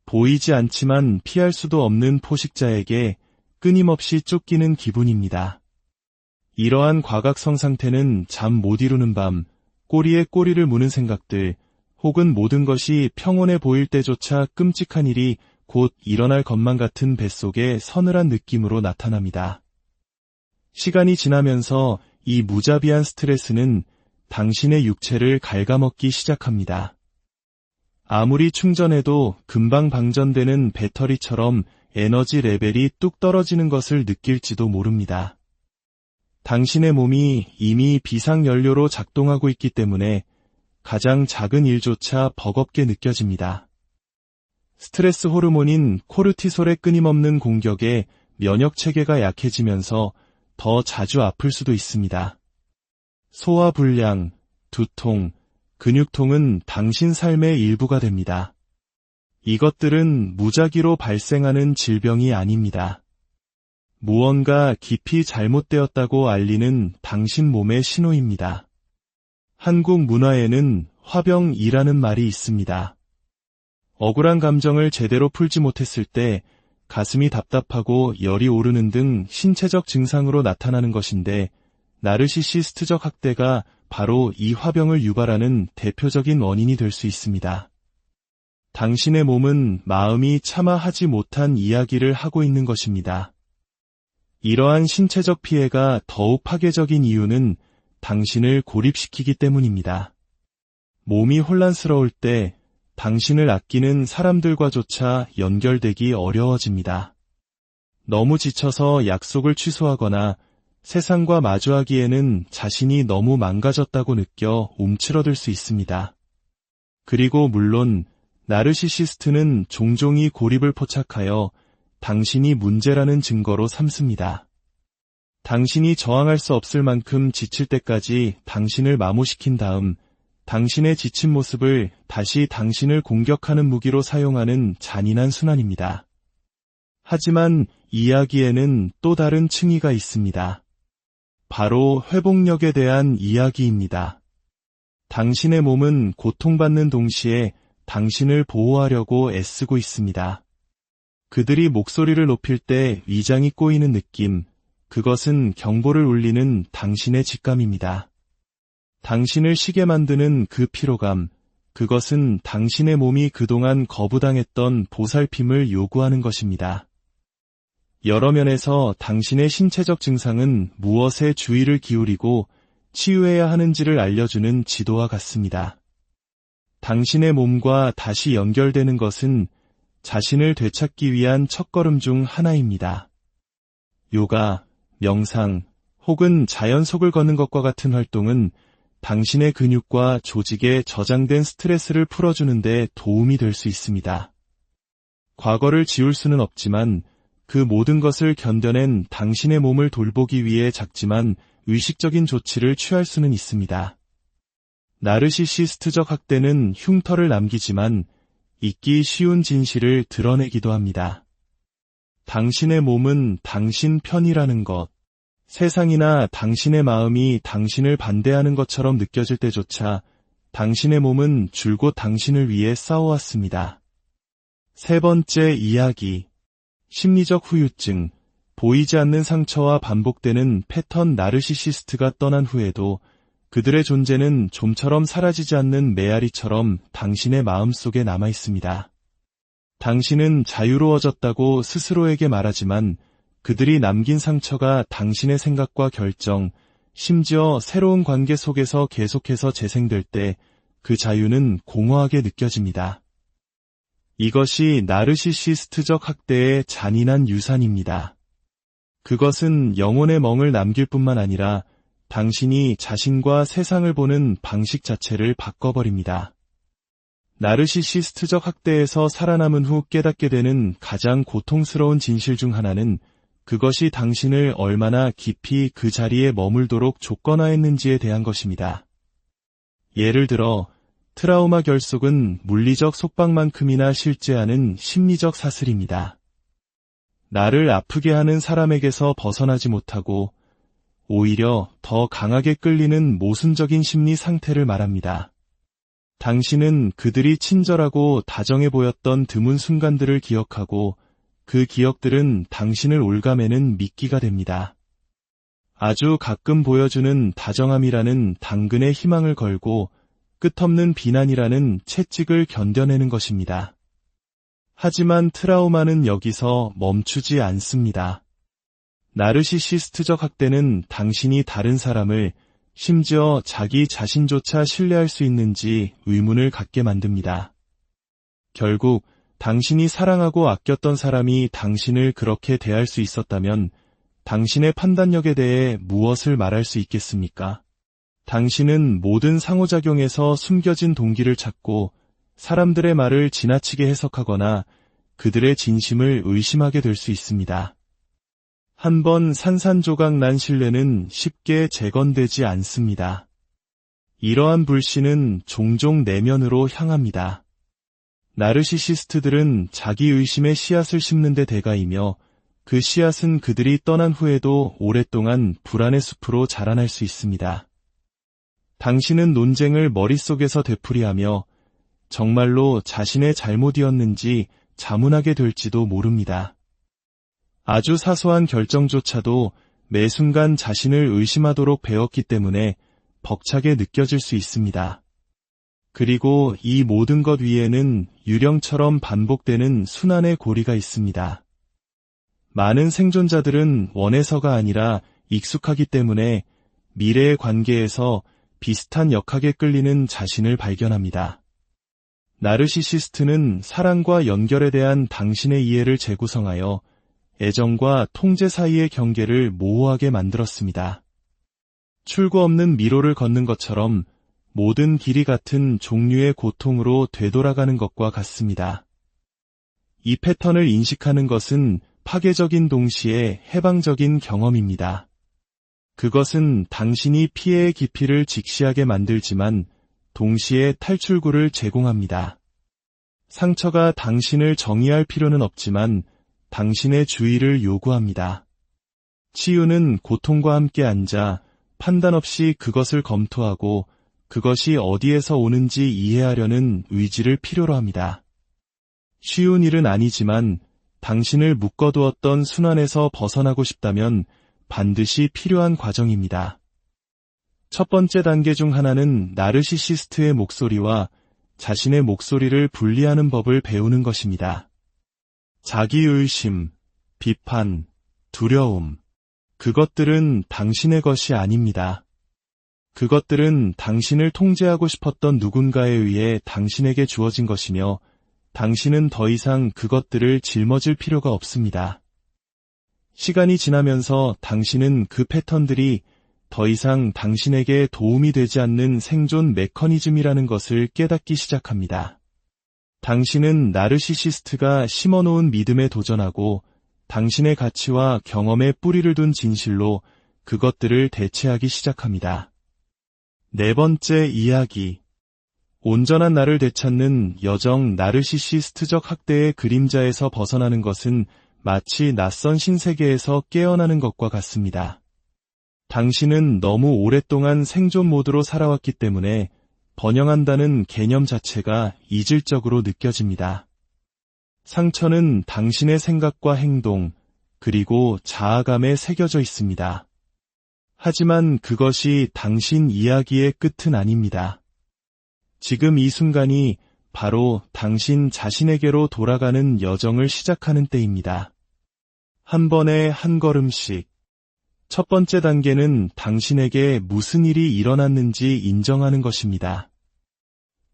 보이지 않지만 피할 수도 없는 포식자에게 끊임없이 쫓기는 기분입니다. 이러한 과각성 상태는 잠 못 이루는 밤, 꼬리에 꼬리를 무는 생각들, 혹은 모든 것이 평온해 보일 때조차 끔찍한 일이 곧 일어날 것만 같은 뱃속의 서늘한 느낌으로 나타납니다. 시간이 지나면서 이 무자비한 스트레스는 당신의 육체를 갉아먹기 시작합니다. 아무리 충전해도 금방 방전되는 배터리처럼 에너지 레벨이 뚝 떨어지는 것을 느낄지도 모릅니다. 당신의 몸이 이미 비상연료로 작동하고 있기 때문에 가장 작은 일조차 버겁게 느껴집니다. 스트레스 호르몬인 코르티솔의 끊임없는 공격에 면역체계가 약해지면서 더 자주 아플 수도 있습니다. 소화불량, 두통, 근육통은 당신 삶의 일부가 됩니다. 이것들은 무작위로 발생하는 질병이 아닙니다. 무언가 깊이 잘못되었다고 알리는 당신 몸의 신호입니다. 한국 문화에는 화병이라는 말이 있습니다. 억울한 감정을 제대로 풀지 못했을 때 가슴이 답답하고 열이 오르는 등 신체적 증상으로 나타나는 것인데 나르시시스트적 학대가 바로 이 화병을 유발하는 대표적인 원인이 될 수 있습니다. 당신의 몸은 마음이 차마 하지 못한 이야기를 하고 있는 것입니다. 이러한 신체적 피해가 더욱 파괴적인 이유는 당신을 고립시키기 때문입니다. 몸이 혼란스러울 때 당신을 아끼는 사람들과조차 연결되기 어려워집니다. 너무 지쳐서 약속을 취소하거나 세상과 마주하기에는 자신이 너무 망가졌다고 느껴 움츠러들 수 있습니다. 그리고 물론 나르시시스트는 종종 이 고립을 포착하여 당신이 문제라는 증거로 삼습니다. 당신이 저항할 수 없을 만큼 지칠 때까지 당신을 마모시킨 다음 당신의 지친 모습을 다시 당신을 공격하는 무기로 사용하는 잔인한 순환입니다. 하지만 이야기에는 또 다른 층위가 있습니다. 바로 회복력에 대한 이야기입니다. 당신의 몸은 고통받는 동시에 당신을 보호하려고 애쓰고 있습니다. 그들이 목소리를 높일 때 위장이 꼬이는 느낌, 그것은 경보를 울리는 당신의 직감입니다. 당신을 쉬게 만드는 그 피로감, 그것은 당신의 몸이 그동안 거부당했던 보살핌을 요구하는 것입니다. 여러 면에서 당신의 신체적 증상은 무엇에 주의를 기울이고 치유해야 하는지를 알려주는 지도와 같습니다. 당신의 몸과 다시 연결되는 것은 자신을 되찾기 위한 첫걸음 중 하나입니다. 요가, 명상, 혹은 자연 속을 걷는 것과 같은 활동은 당신의 근육과 조직에 저장된 스트레스를 풀어주는 데 도움이 될 수 있습니다. 과거를 지울 수는 없지만 그 모든 것을 견뎌낸 당신의 몸을 돌보기 위해 작지만 의식적인 조치를 취할 수는 있습니다. 나르시시스트적 학대는 흉터를 남기지만 잊기 쉬운 진실을 드러내기도 합니다. 당신의 몸은 당신 편이라는 것, 세상이나 당신의 마음이 당신을 반대하는 것처럼 느껴질 때조차 당신의 몸은 줄곧 당신을 위해 싸워왔습니다. 세 번째 이야기, 심리적 후유증, 보이지 않는 상처와 반복되는 패턴. 나르시시스트가 떠난 후에도 그들의 존재는 좀처럼 사라지지 않는 메아리처럼 당신의 마음속에 남아있습니다. 당신은 자유로워졌다고 스스로에게 말하지만 그들이 남긴 상처가 당신의 생각과 결정, 심지어 새로운 관계 속에서 계속해서 재생될 때 그 자유는 공허하게 느껴집니다. 이것이 나르시시스트적 학대의 잔인한 유산입니다. 그것은 영혼의 멍을 남길 뿐만 아니라 당신이 자신과 세상을 보는 방식 자체를 바꿔버립니다. 나르시시스트적 학대에서 살아남은 후 깨닫게 되는 가장 고통스러운 진실 중 하나는 그것이 당신을 얼마나 깊이 그 자리에 머물도록 조건화했는지에 대한 것입니다. 예를 들어 트라우마 결속은 물리적 속박만큼이나 실제하는 심리적 사슬입니다. 나를 아프게 하는 사람에게서 벗어나지 못하고 오히려 더 강하게 끌리는 모순적인 심리 상태를 말합니다. 당신은 그들이 친절하고 다정해 보였던 드문 순간들을 기억하고 그 기억들은 당신을 올가매는 미끼가 됩니다. 아주 가끔 보여주는 다정함이라는 당근에 희망을 걸고 끝없는 비난이라는 채찍을 견뎌내는 것입니다. 하지만 트라우마는 여기서 멈추지 않습니다. 나르시시스트적 학대는 당신이 다른 사람을, 심지어 자기 자신조차 신뢰할 수 있는지 의문을 갖게 만듭니다. 결국 당신이 사랑하고 아꼈던 사람이 당신을 그렇게 대할 수 있었다면 당신의 판단력에 대해 무엇을 말할 수 있겠습니까? 당신은 모든 상호작용에서 숨겨진 동기를 찾고 사람들의 말을 지나치게 해석하거나 그들의 진심을 의심하게 될 수 있습니다. 한번 산산조각 난 신뢰는 쉽게 재건되지 않습니다. 이러한 불신은 종종 내면으로 향합니다. 나르시시스트들은 자기 의심의 씨앗을 심는 데 대가이며 그 씨앗은 그들이 떠난 후에도 오랫동안 불안의 숲으로 자라날 수 있습니다. 당신은 논쟁을 머릿속에서 되풀이하며 정말로 자신의 잘못이었는지 자문하게 될지도 모릅니다. 아주 사소한 결정조차도 매 순간 자신을 의심하도록 배웠기 때문에 벅차게 느껴질 수 있습니다. 그리고 이 모든 것 위에는 유령처럼 반복되는 순환의 고리가 있습니다. 많은 생존자들은 원해서가 아니라 익숙하기 때문에 미래의 관계에서 비슷한 역학에 끌리는 자신을 발견합니다. 나르시시스트는 사랑과 연결에 대한 당신의 이해를 재구성하여 애정과 통제 사이의 경계를 모호하게 만들었습니다. 출구 없는 미로를 걷는 것처럼 모든 길이 같은 종류의 고통으로 되돌아가는 것과 같습니다. 이 패턴을 인식하는 것은 파괴적인 동시에 해방적인 경험입니다. 그것은 당신이 피해의 깊이를 직시하게 만들지만 동시에 탈출구를 제공합니다. 상처가 당신을 정의할 필요는 없지만 당신의 주의를 요구합니다. 치유는 고통과 함께 앉아 판단 없이 그것을 검토하고 그것이 어디에서 오는지 이해하려는 의지를 필요로 합니다. 쉬운 일은 아니지만 당신을 묶어두었던 순환에서 벗어나고 싶다면 반드시 필요한 과정입니다. 첫 번째 단계 중 하나는 나르시시스트의 목소리와 자신의 목소리를 분리하는 법을 배우는 것입니다. 자기의심, 비판, 두려움, 그것들은 당신의 것이 아닙니다. 그것들은 당신을 통제하고 싶었던 누군가에 의해 당신에게 주어진 것이며 당신은 더 이상 그것들을 짊어질 필요가 없습니다. 시간이 지나면서 당신은 그 패턴들이 더 이상 당신에게 도움이 되지 않는 생존 메커니즘이라는 것을 깨닫기 시작합니다. 당신은 나르시시스트가 심어놓은 믿음에 도전하고 당신의 가치와 경험에 뿌리를 둔 진실로 그것들을 대체하기 시작합니다. 네 번째 이야기. 온전한 나를 되찾는 여정. 나르시시스트적 학대의 그림자에서 벗어나는 것은 마치 낯선 신세계에서 깨어나는 것과 같습니다. 당신은 너무 오랫동안 생존 모드로 살아왔기 때문에 번영한다는 개념 자체가 이질적으로 느껴집니다. 상처는 당신의 생각과 행동, 그리고 자아감에 새겨져 있습니다. 하지만 그것이 당신 이야기의 끝은 아닙니다. 지금 이 순간이 바로 당신 자신에게로 돌아가는 여정을 시작하는 때입니다. 한 번에 한 걸음씩. 첫 번째 단계는 당신에게 무슨 일이 일어났는지 인정하는 것입니다.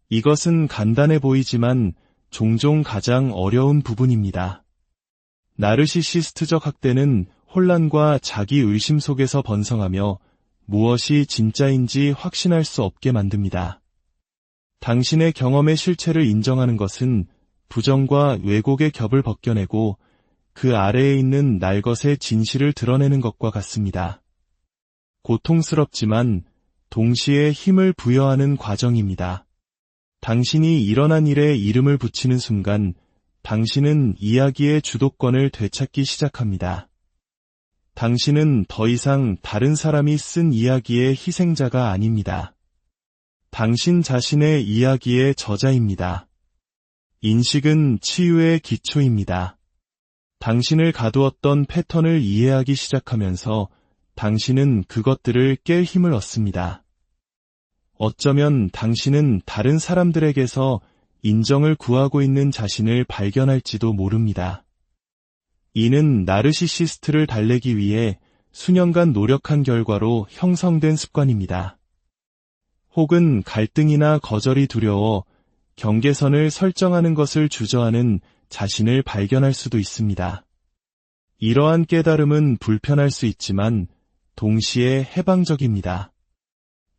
이것은 간단해 보이지만 종종 가장 어려운 부분입니다. 나르시시스트적 학대는 혼란과 자기 의심 속에서 번성하며 무엇이 진짜인지 확신할 수 없게 만듭니다. 당신의 경험의 실체를 인정하는 것은 부정과 왜곡의 겹을 벗겨내고 그 아래에 있는 날것의 진실을 드러내는 것과 같습니다. 고통스럽지만 동시에 힘을 부여하는 과정입니다. 당신이 일어난 일에 이름을 붙이는 순간 당신은 이야기의 주도권을 되찾기 시작합니다. 당신은 더 이상 다른 사람이 쓴 이야기의 희생자가 아닙니다. 당신 자신의 이야기의 저자입니다. 인식은 치유의 기초입니다. 당신을 가두었던 패턴을 이해하기 시작하면서 당신은 그것들을 깰 힘을 얻습니다. 어쩌면 당신은 다른 사람들에게서 인정을 구하고 있는 자신을 발견할지도 모릅니다. 이는 나르시시스트를 달래기 위해 수년간 노력한 결과로 형성된 습관입니다. 혹은 갈등이나 거절이 두려워 경계선을 설정하는 것을 주저하는 자신을 발견할 수도 있습니다. 이러한 깨달음은 불편할 수 있지만 동시에 해방적입니다.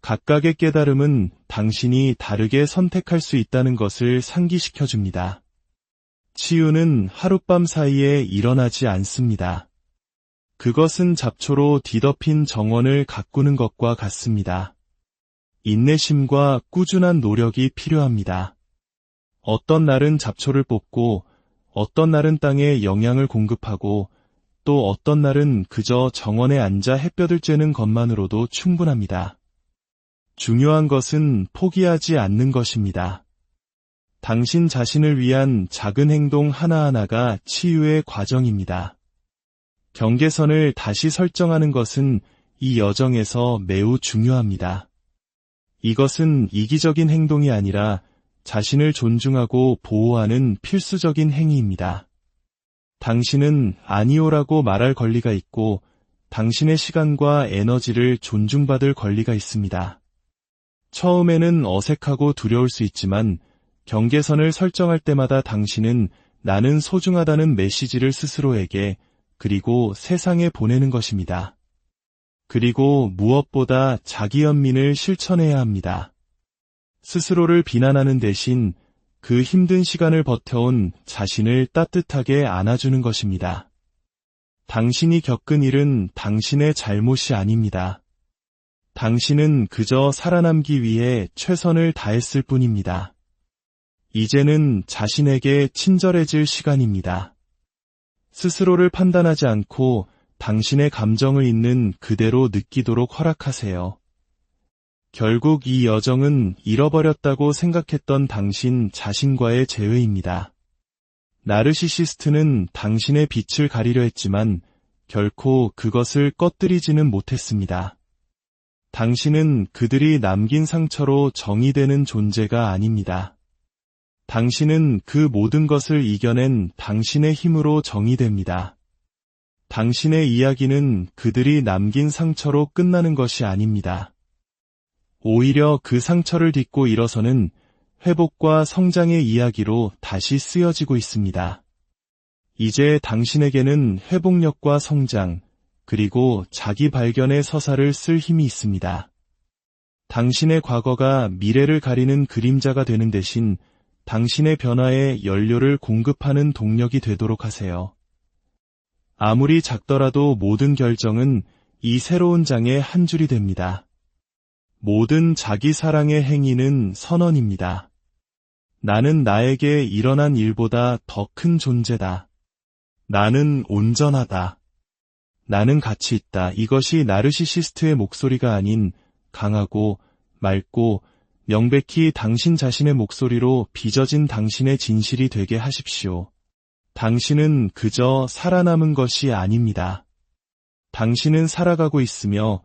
각각의 깨달음은 당신이 다르게 선택할 수 있다는 것을 상기시켜줍니다. 치유는 하룻밤 사이에 일어나지 않습니다. 그것은 잡초로 뒤덮인 정원을 가꾸는 것과 같습니다. 인내심과 꾸준한 노력이 필요합니다. 어떤 날은 잡초를 뽑고 어떤 날은 땅에 영양을 공급하고 또 어떤 날은 그저 정원에 앉아 햇볕을 쬐는 것만으로도 충분합니다. 중요한 것은 포기하지 않는 것입니다. 당신 자신을 위한 작은 행동 하나하나가 치유의 과정입니다. 경계선을 다시 설정하는 것은 이 여정에서 매우 중요합니다. 이것은 이기적인 행동이 아니라 자신을 존중하고 보호하는 필수적인 행위입니다. 당신은 아니오라고 말할 권리가 있고 당신의 시간과 에너지를 존중받을 권리가 있습니다. 처음에는 어색하고 두려울 수 있지만 경계선을 설정할 때마다 당신은 나는 소중하다는 메시지를 스스로에게 그리고 세상에 보내는 것입니다. 그리고 무엇보다 자기 연민을 실천해야 합니다. 스스로를 비난하는 대신 그 힘든 시간을 버텨온 자신을 따뜻하게 안아주는 것입니다. 당신이 겪은 일은 당신의 잘못이 아닙니다. 당신은 그저 살아남기 위해 최선을 다했을 뿐입니다. 이제는 자신에게 친절해질 시간입니다. 스스로를 판단하지 않고 당신의 감정을 있는 그대로 느끼도록 허락하세요. 결국 이 여정은 잃어버렸다고 생각했던 당신 자신과의 재회입니다. 나르시시스트는 당신의 빛을 가리려 했지만 결코 그것을 꺼뜨리지는 못했습니다. 당신은 그들이 남긴 상처로 정의되는 존재가 아닙니다. 당신은 그 모든 것을 이겨낸 당신의 힘으로 정의됩니다. 당신의 이야기는 그들이 남긴 상처로 끝나는 것이 아닙니다. 오히려 그 상처를 딛고 일어서는 회복과 성장의 이야기로 다시 쓰여지고 있습니다. 이제 당신에게는 회복력과 성장, 그리고 자기 발견의 서사를 쓸 힘이 있습니다. 당신의 과거가 미래를 가리는 그림자가 되는 대신 당신의 변화에 연료를 공급하는 동력이 되도록 하세요. 아무리 작더라도 모든 결정은 이 새로운 장의 한 줄이 됩니다. 모든 자기 사랑의 행위는 선언입니다. 나는 나에게 일어난 일보다 더 큰 존재다. 나는 온전하다. 나는 가치 있다. 이것이 나르시시스트의 목소리가 아닌 강하고 맑고 명백히 당신 자신의 목소리로 빚어진 당신의 진실이 되게 하십시오. 당신은 그저 살아남은 것이 아닙니다. 당신은 살아가고 있으며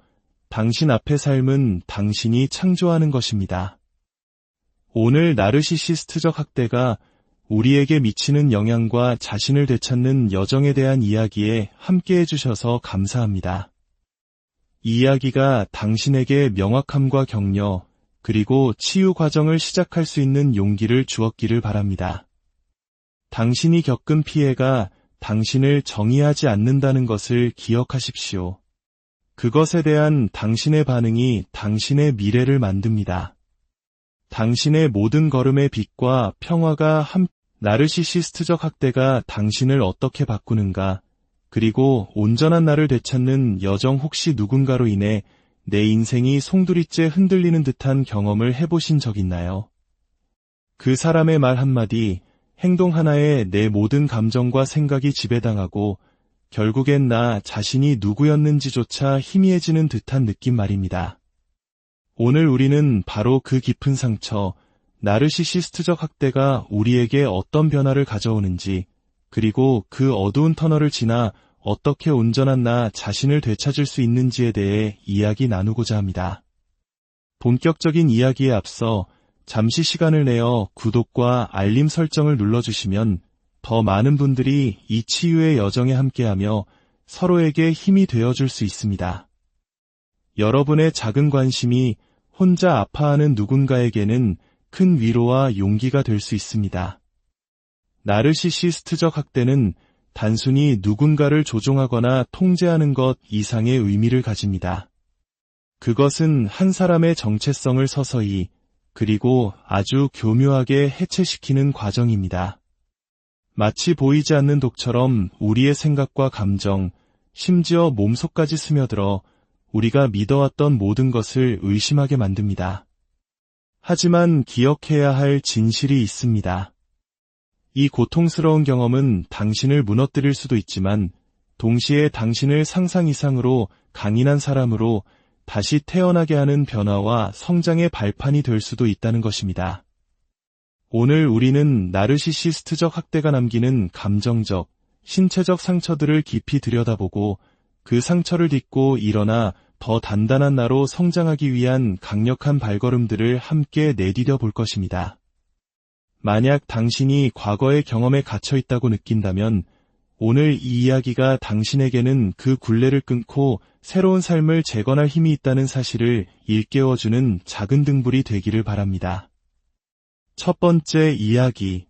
당신 앞의 삶은 당신이 창조하는 것입니다. 오늘 나르시시스트적 학대가 우리에게 미치는 영향과 자신을 되찾는 여정에 대한 이야기에 함께해 주셔서 감사합니다. 이 이야기가 당신에게 명확함과 격려, 그리고 치유 과정을 시작할 수 있는 용기를 주었기를 바랍니다. 당신이 겪은 피해가 당신을 정의하지 않는다는 것을 기억하십시오. 그것에 대한 당신의 반응이 당신의 미래를 만듭니다. 당신의 모든 걸음의 빛과 평화가 나르시시스트적 학대가 당신을 어떻게 바꾸는가, 그리고 온전한 나를 되찾는 여정 혹시 누군가로 인해 내 인생이 송두리째 흔들리는 듯한 경험을 해보신 적 있나요? 그 사람의 말 한마디, 행동 하나에 내 모든 감정과 생각이 지배당하고 결국엔 나 자신이 누구였는지조차 희미해지는 듯한 느낌 말입니다. 오늘 우리는 바로 그 깊은 상처, 나르시시스트적 학대가 우리에게 어떤 변화를 가져오는지, 그리고 그 어두운 터널을 지나 어떻게 온전한 나 자신을 되찾을 수 있는지에 대해 이야기 나누고자 합니다. 본격적인 이야기에 앞서 잠시 시간을 내어 구독과 알림 설정을 눌러주시면 더 많은 분들이 이 치유의 여정에 함께하며 서로에게 힘이 되어줄 수 있습니다. 여러분의 작은 관심이 혼자 아파하는 누군가에게는 큰 위로와 용기가 될 수 있습니다. 나르시시스트적 학대는 단순히 누군가를 조종하거나 통제하는 것 이상의 의미를 가집니다. 그것은 한 사람의 정체성을 서서히, 그리고 아주 교묘하게 해체시키는 과정입니다. 마치 보이지 않는 독처럼 우리의 생각과 감정, 심지어 몸속까지 스며들어 우리가 믿어왔던 모든 것을 의심하게 만듭니다. 하지만 기억해야 할 진실이 있습니다. 이 고통스러운 경험은 당신을 무너뜨릴 수도 있지만 동시에 당신을 상상 이상으로 강인한 사람으로 다시 태어나게 하는 변화와 성장의 발판이 될 수도 있다는 것입니다. 오늘 우리는 나르시시스트적 학대가 남기는 감정적, 신체적 상처들을 깊이 들여다보고 그 상처를 딛고 일어나 더 단단한 나로 성장하기 위한 강력한 발걸음들을 함께 내디뎌 볼 것입니다. 만약 당신이 과거의 경험에 갇혀 있다고 느낀다면 오늘 이 이야기가 당신에게는 그 굴레를 끊고 새로운 삶을 재건할 힘이 있다는 사실을 일깨워주는 작은 등불이 되기를 바랍니다. 첫 번째 이야기,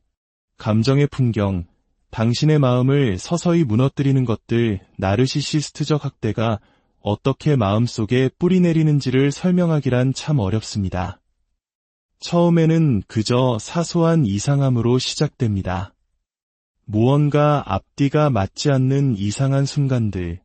감정의 풍경, 당신의 마음을 서서히 무너뜨리는 것들. 나르시시스트적 학대가 어떻게 마음속에 뿌리내리는지를 설명하기란 참 어렵습니다. 처음에는 그저 사소한 이상함으로 시작됩니다. 무언가 앞뒤가 맞지 않는 이상한 순간들.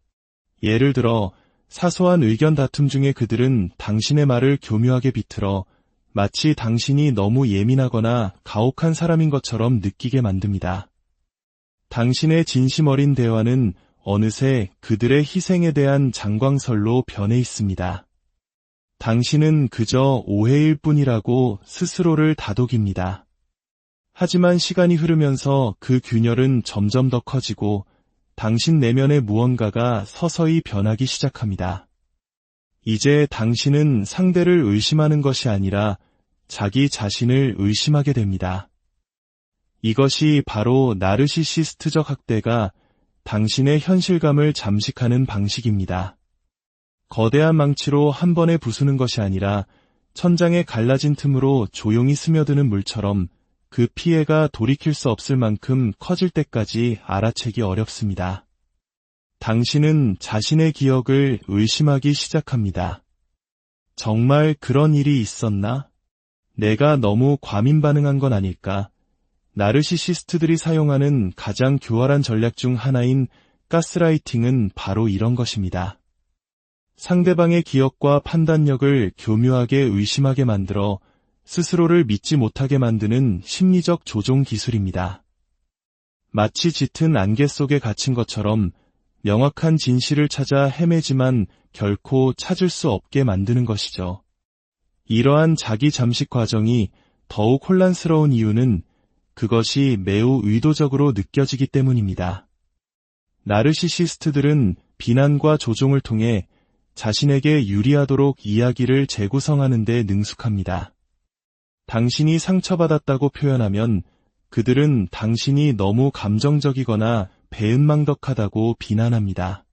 예를 들어 사소한 의견 다툼 중에 그들은 당신의 말을 교묘하게 비틀어 마치 당신이 너무 예민하거나 가혹한 사람인 것처럼 느끼게 만듭니다. 당신의 진심 어린 대화는 어느새 그들의 희생에 대한 장광설로 변해 있습니다. 당신은 그저 오해일 뿐이라고 스스로를 다독입니다. 하지만 시간이 흐르면서 그 균열은 점점 더 커지고 당신 내면의 무언가가 서서히 변하기 시작합니다. 이제 당신은 상대를 의심하는 것이 아니라 자기 자신을 의심하게 됩니다. 이것이 바로 나르시시스트적 학대가 당신의 현실감을 잠식하는 방식입니다. 거대한 망치로 한 번에 부수는 것이 아니라 천장에 갈라진 틈으로 조용히 스며드는 물처럼 그 피해가 돌이킬 수 없을 만큼 커질 때까지 알아채기 어렵습니다. 당신은 자신의 기억을 의심하기 시작합니다. 정말 그런 일이 있었나? 내가 너무 과민 반응한 건 아닐까? 나르시시스트들이 사용하는 가장 교활한 전략 중 하나인 가스라이팅은 바로 이런 것입니다. 상대방의 기억과 판단력을 교묘하게 의심하게 만들어 스스로를 믿지 못하게 만드는 심리적 조종 기술입니다. 마치 짙은 안개 속에 갇힌 것처럼 명확한 진실을 찾아 헤매지만 결코 찾을 수 없게 만드는 것이죠. 이러한 자기 잠식 과정이 더욱 혼란스러운 이유는 그것이 매우 의도적으로 느껴지기 때문입니다. 나르시시스트들은 비난과 조종을 통해 자신에게 유리하도록 이야기를 재구성하는 데 능숙합니다. 당신이 상처받았다고 표현하면 그들은 당신이 너무 감정적이거나 배은망덕하다고 비난합니다.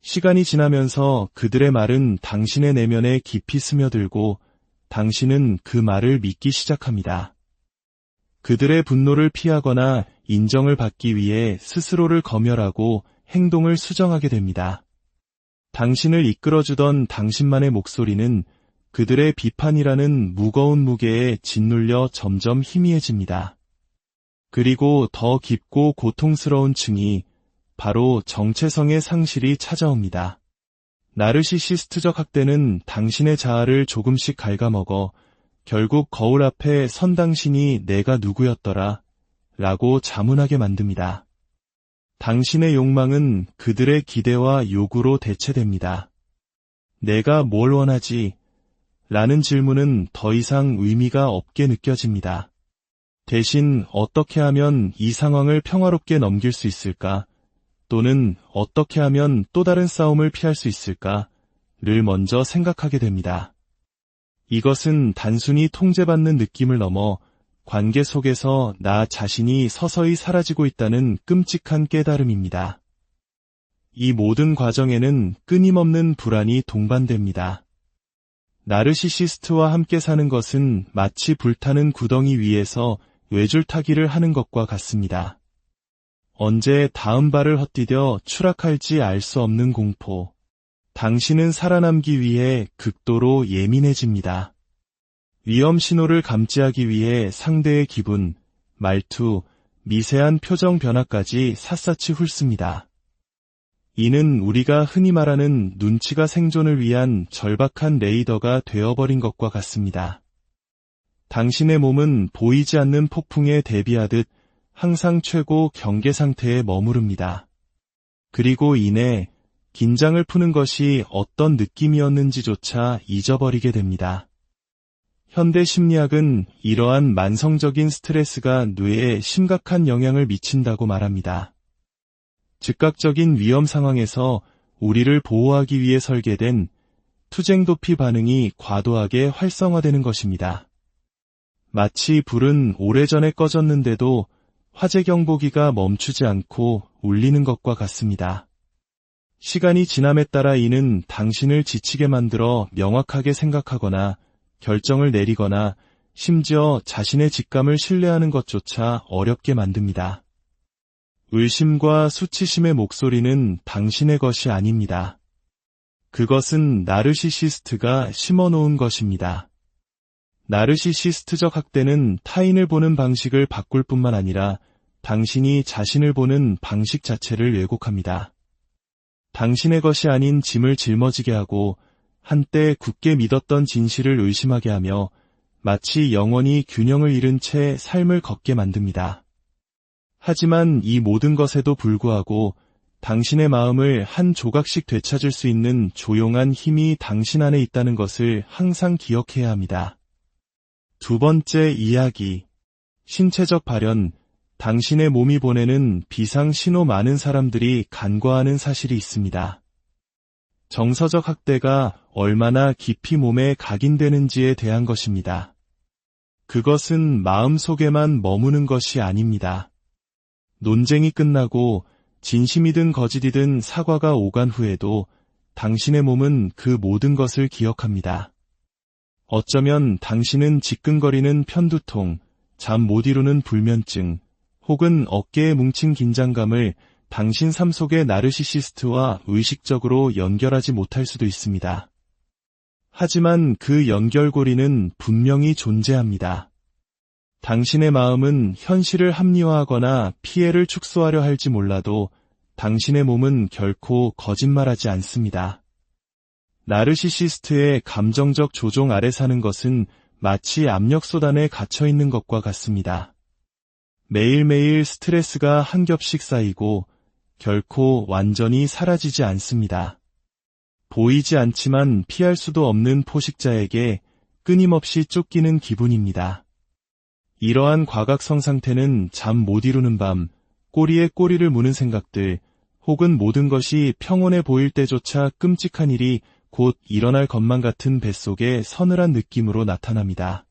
시간이 지나면서 그들의 말은 당신의 내면에 깊이 스며들고 당신은 그 말을 믿기 시작합니다. 그들의 분노를 피하거나 인정을 받기 위해 스스로를 검열하고 행동을 수정하게 됩니다. 당신을 이끌어주던 당신만의 목소리는 그들의 비판이라는 무거운 무게에 짓눌려 점점 희미해집니다. 그리고 더 깊고 고통스러운 층이 바로 정체성의 상실이 찾아옵니다. 나르시시스트적 학대는 당신의 자아를 조금씩 갉아먹어 결국 거울 앞에 선 당신이 내가 누구였더라 라고 자문하게 만듭니다. 당신의 욕망은 그들의 기대와 요구로 대체됩니다. 내가 뭘 원하지? 라는 질문은 더 이상 의미가 없게 느껴집니다. 대신 어떻게 하면 이 상황을 평화롭게 넘길 수 있을까? 또는 어떻게 하면 또 다른 싸움을 피할 수 있을까?를 먼저 생각하게 됩니다. 이것은 단순히 통제받는 느낌을 넘어 관계 속에서 나 자신이 서서히 사라지고 있다는 끔찍한 깨달음입니다. 이 모든 과정에는 끊임없는 불안이 동반됩니다. 나르시시스트와 함께 사는 것은 마치 불타는 구덩이 위에서 외줄타기를 하는 것과 같습니다. 언제 다음 발을 헛디뎌 추락할지 알 수 없는 공포. 당신은 살아남기 위해 극도로 예민해집니다. 위험 신호를 감지하기 위해 상대의 기분, 말투, 미세한 표정 변화까지 샅샅이 훑습니다. 이는 우리가 흔히 말하는 눈치가 생존을 위한 절박한 레이더가 되어버린 것과 같습니다. 당신의 몸은 보이지 않는 폭풍에 대비하듯 항상 최고 경계 상태에 머무릅니다. 그리고 이내 긴장을 푸는 것이 어떤 느낌이었는지조차 잊어버리게 됩니다. 현대 심리학은 이러한 만성적인 스트레스가 뇌에 심각한 영향을 미친다고 말합니다. 즉각적인 위험 상황에서 우리를 보호하기 위해 설계된 투쟁도피 반응이 과도하게 활성화되는 것입니다. 마치 불은 오래전에 꺼졌는데도 화재 경보기가 멈추지 않고 울리는 것과 같습니다. 시간이 지남에 따라 이는 당신을 지치게 만들어 명확하게 생각하거나 결정을 내리거나 심지어 자신의 직감을 신뢰하는 것조차 어렵게 만듭니다. 의심과 수치심의 목소리는 당신의 것이 아닙니다. 그것은 나르시시스트가 심어놓은 것입니다. 나르시시스트적 학대는 타인을 보는 방식을 바꿀 뿐만 아니라 당신이 자신을 보는 방식 자체를 왜곡합니다. 당신의 것이 아닌 짐을 짊어지게 하고 한때 굳게 믿었던 진실을 의심하게 하며 마치 영원히 균형을 잃은 채 삶을 걷게 만듭니다. 하지만 이 모든 것에도 불구하고 당신의 마음을 한 조각씩 되찾을 수 있는 조용한 힘이 당신 안에 있다는 것을 항상 기억해야 합니다. 두 번째 이야기. 신체적 발현. 당신의 몸이 보내는 비상 신호. 많은 사람들이 간과하는 사실이 있습니다. 정서적 학대가 얼마나 깊이 몸에 각인되는지에 대한 것입니다. 그것은 마음속에만 머무는 것이 아닙니다. 논쟁이 끝나고 진심이든 거짓이든 사과가 오간 후에도 당신의 몸은 그 모든 것을 기억합니다. 어쩌면 당신은 지끈거리는 편두통, 잠 못 이루는 불면증, 혹은 어깨에 뭉친 긴장감을 당신 삶 속의 나르시시스트와 의식적으로 연결하지 못할 수도 있습니다. 하지만 그 연결고리는 분명히 존재합니다. 당신의 마음은 현실을 합리화하거나 피해를 축소하려 할지 몰라도 당신의 몸은 결코 거짓말하지 않습니다. 나르시시스트의 감정적 조종 아래 사는 것은 마치 압력소단에 갇혀 있는 것과 같습니다. 매일매일 스트레스가 한 겹씩 쌓이고 결코 완전히 사라지지 않습니다. 보이지 않지만 피할 수도 없는 포식자에게 끊임없이 쫓기는 기분입니다. 이러한 과각성 상태는 잠 못 이루는 밤, 꼬리에 꼬리를 무는 생각들, 혹은 모든 것이 평온해 보일 때조차 끔찍한 일이 곧 일어날 것만 같은 뱃속의 서늘한 느낌으로 나타납니다.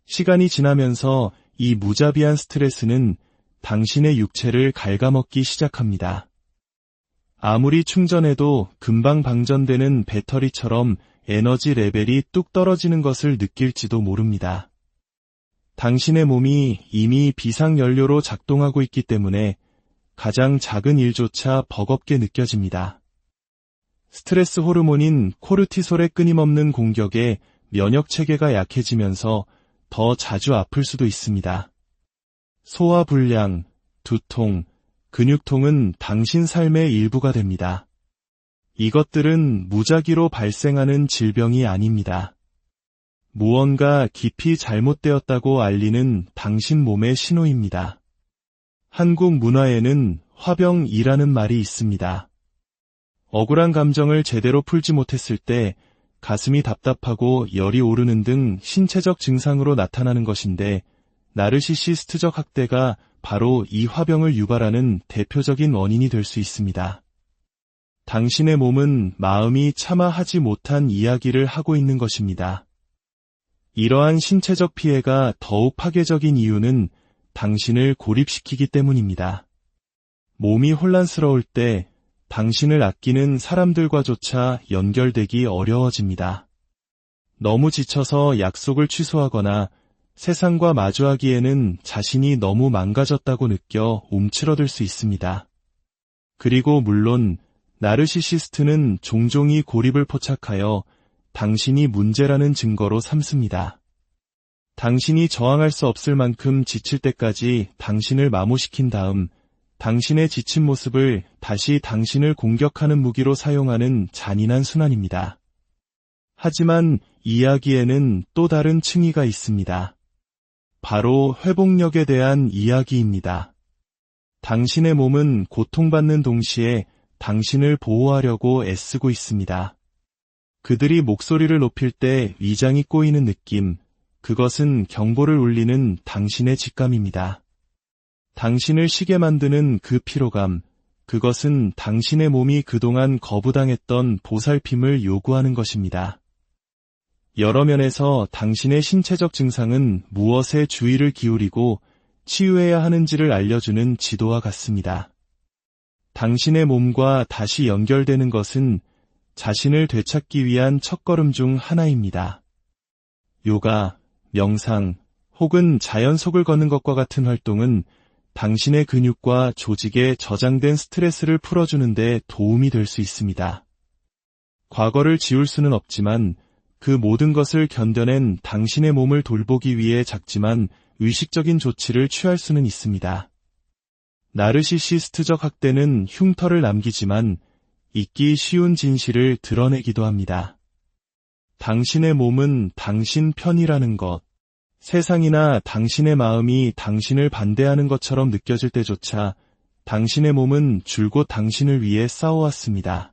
시간이 지나면서 이 무자비한 스트레스는 당신의 육체를 갉아먹기 시작합니다. 아무리 충전해도 금방 방전되는 배터리처럼 에너지 레벨이 뚝 떨어지는 것을 느낄지도 모릅니다. 당신의 몸이 이미 비상연료로 작동하고 있기 때문에 가장 작은 일조차 버겁게 느껴집니다. 스트레스 호르몬인 코르티솔의 끊임없는 공격에 면역체계가 약해지면서 더 자주 아플 수도 있습니다. 소화불량, 두통, 근육통은 당신 삶의 일부가 됩니다. 이것들은 무작위로 발생하는 질병이 아닙니다. 무언가 깊이 잘못되었다고 알리는 당신 몸의 신호입니다. 한국 문화에는 화병이라는 말이 있습니다. 억울한 감정을 제대로 풀지 못했을 때 가슴이 답답하고 열이 오르는 등 신체적 증상으로 나타나는 것인데 나르시시스트적 학대가 바로 이 화병을 유발하는 대표적인 원인이 될 수 있습니다. 당신의 몸은 마음이 차마 하지 못한 이야기를 하고 있는 것입니다. 이러한 신체적 피해가 더욱 파괴적인 이유는 당신을 고립시키기 때문입니다. 몸이 혼란스러울 때 당신을 아끼는 사람들과조차 연결되기 어려워집니다. 너무 지쳐서 약속을 취소하거나 세상과 마주하기에는 자신이 너무 망가졌다고 느껴 움츠러들 수 있습니다. 그리고 물론 나르시시스트는 종종 이 고립을 포착하여 당신이 문제라는 증거로 삼습니다. 당신이 저항할 수 없을 만큼 지칠 때까지 당신을 마모시킨 다음 당신의 지친 모습을 다시 당신을 공격하는 무기로 사용하는 잔인한 순환입니다. 하지만 이야기에는 또 다른 층위가 있습니다. 바로 회복력에 대한 이야기입니다. 당신의 몸은 고통받는 동시에 당신을 보호하려고 애쓰고 있습니다. 그들이 목소리를 높일 때 위장이 꼬이는 느낌, 그것은 경보를 울리는 당신의 직감입니다. 당신을 쉬게 만드는 그 피로감, 그것은 당신의 몸이 그동안 거부당했던 보살핌을 요구하는 것입니다. 여러 면에서 당신의 신체적 증상은 무엇에 주의를 기울이고 치유해야 하는지를 알려주는 지도와 같습니다. 당신의 몸과 다시 연결되는 것은 자신을 되찾기 위한 첫걸음 중 하나입니다. 요가, 명상, 혹은 자연 속을 걷는 것과 같은 활동은 당신의 근육과 조직에 저장된 스트레스를 풀어주는 데 도움이 될 수 있습니다. 과거를 지울 수는 없지만 그 모든 것을 견뎌낸 당신의 몸을 돌보기 위해 작지만 의식적인 조치를 취할 수는 있습니다. 나르시시스트적 학대는 흉터를 남기지만 잊기 쉬운 진실을 드러내기도 합니다. 당신의 몸은 당신 편이라는 것. 세상이나 당신의 마음이 당신을 반대하는 것처럼 느껴질 때조차 당신의 몸은 줄곧 당신을 위해 싸워왔습니다.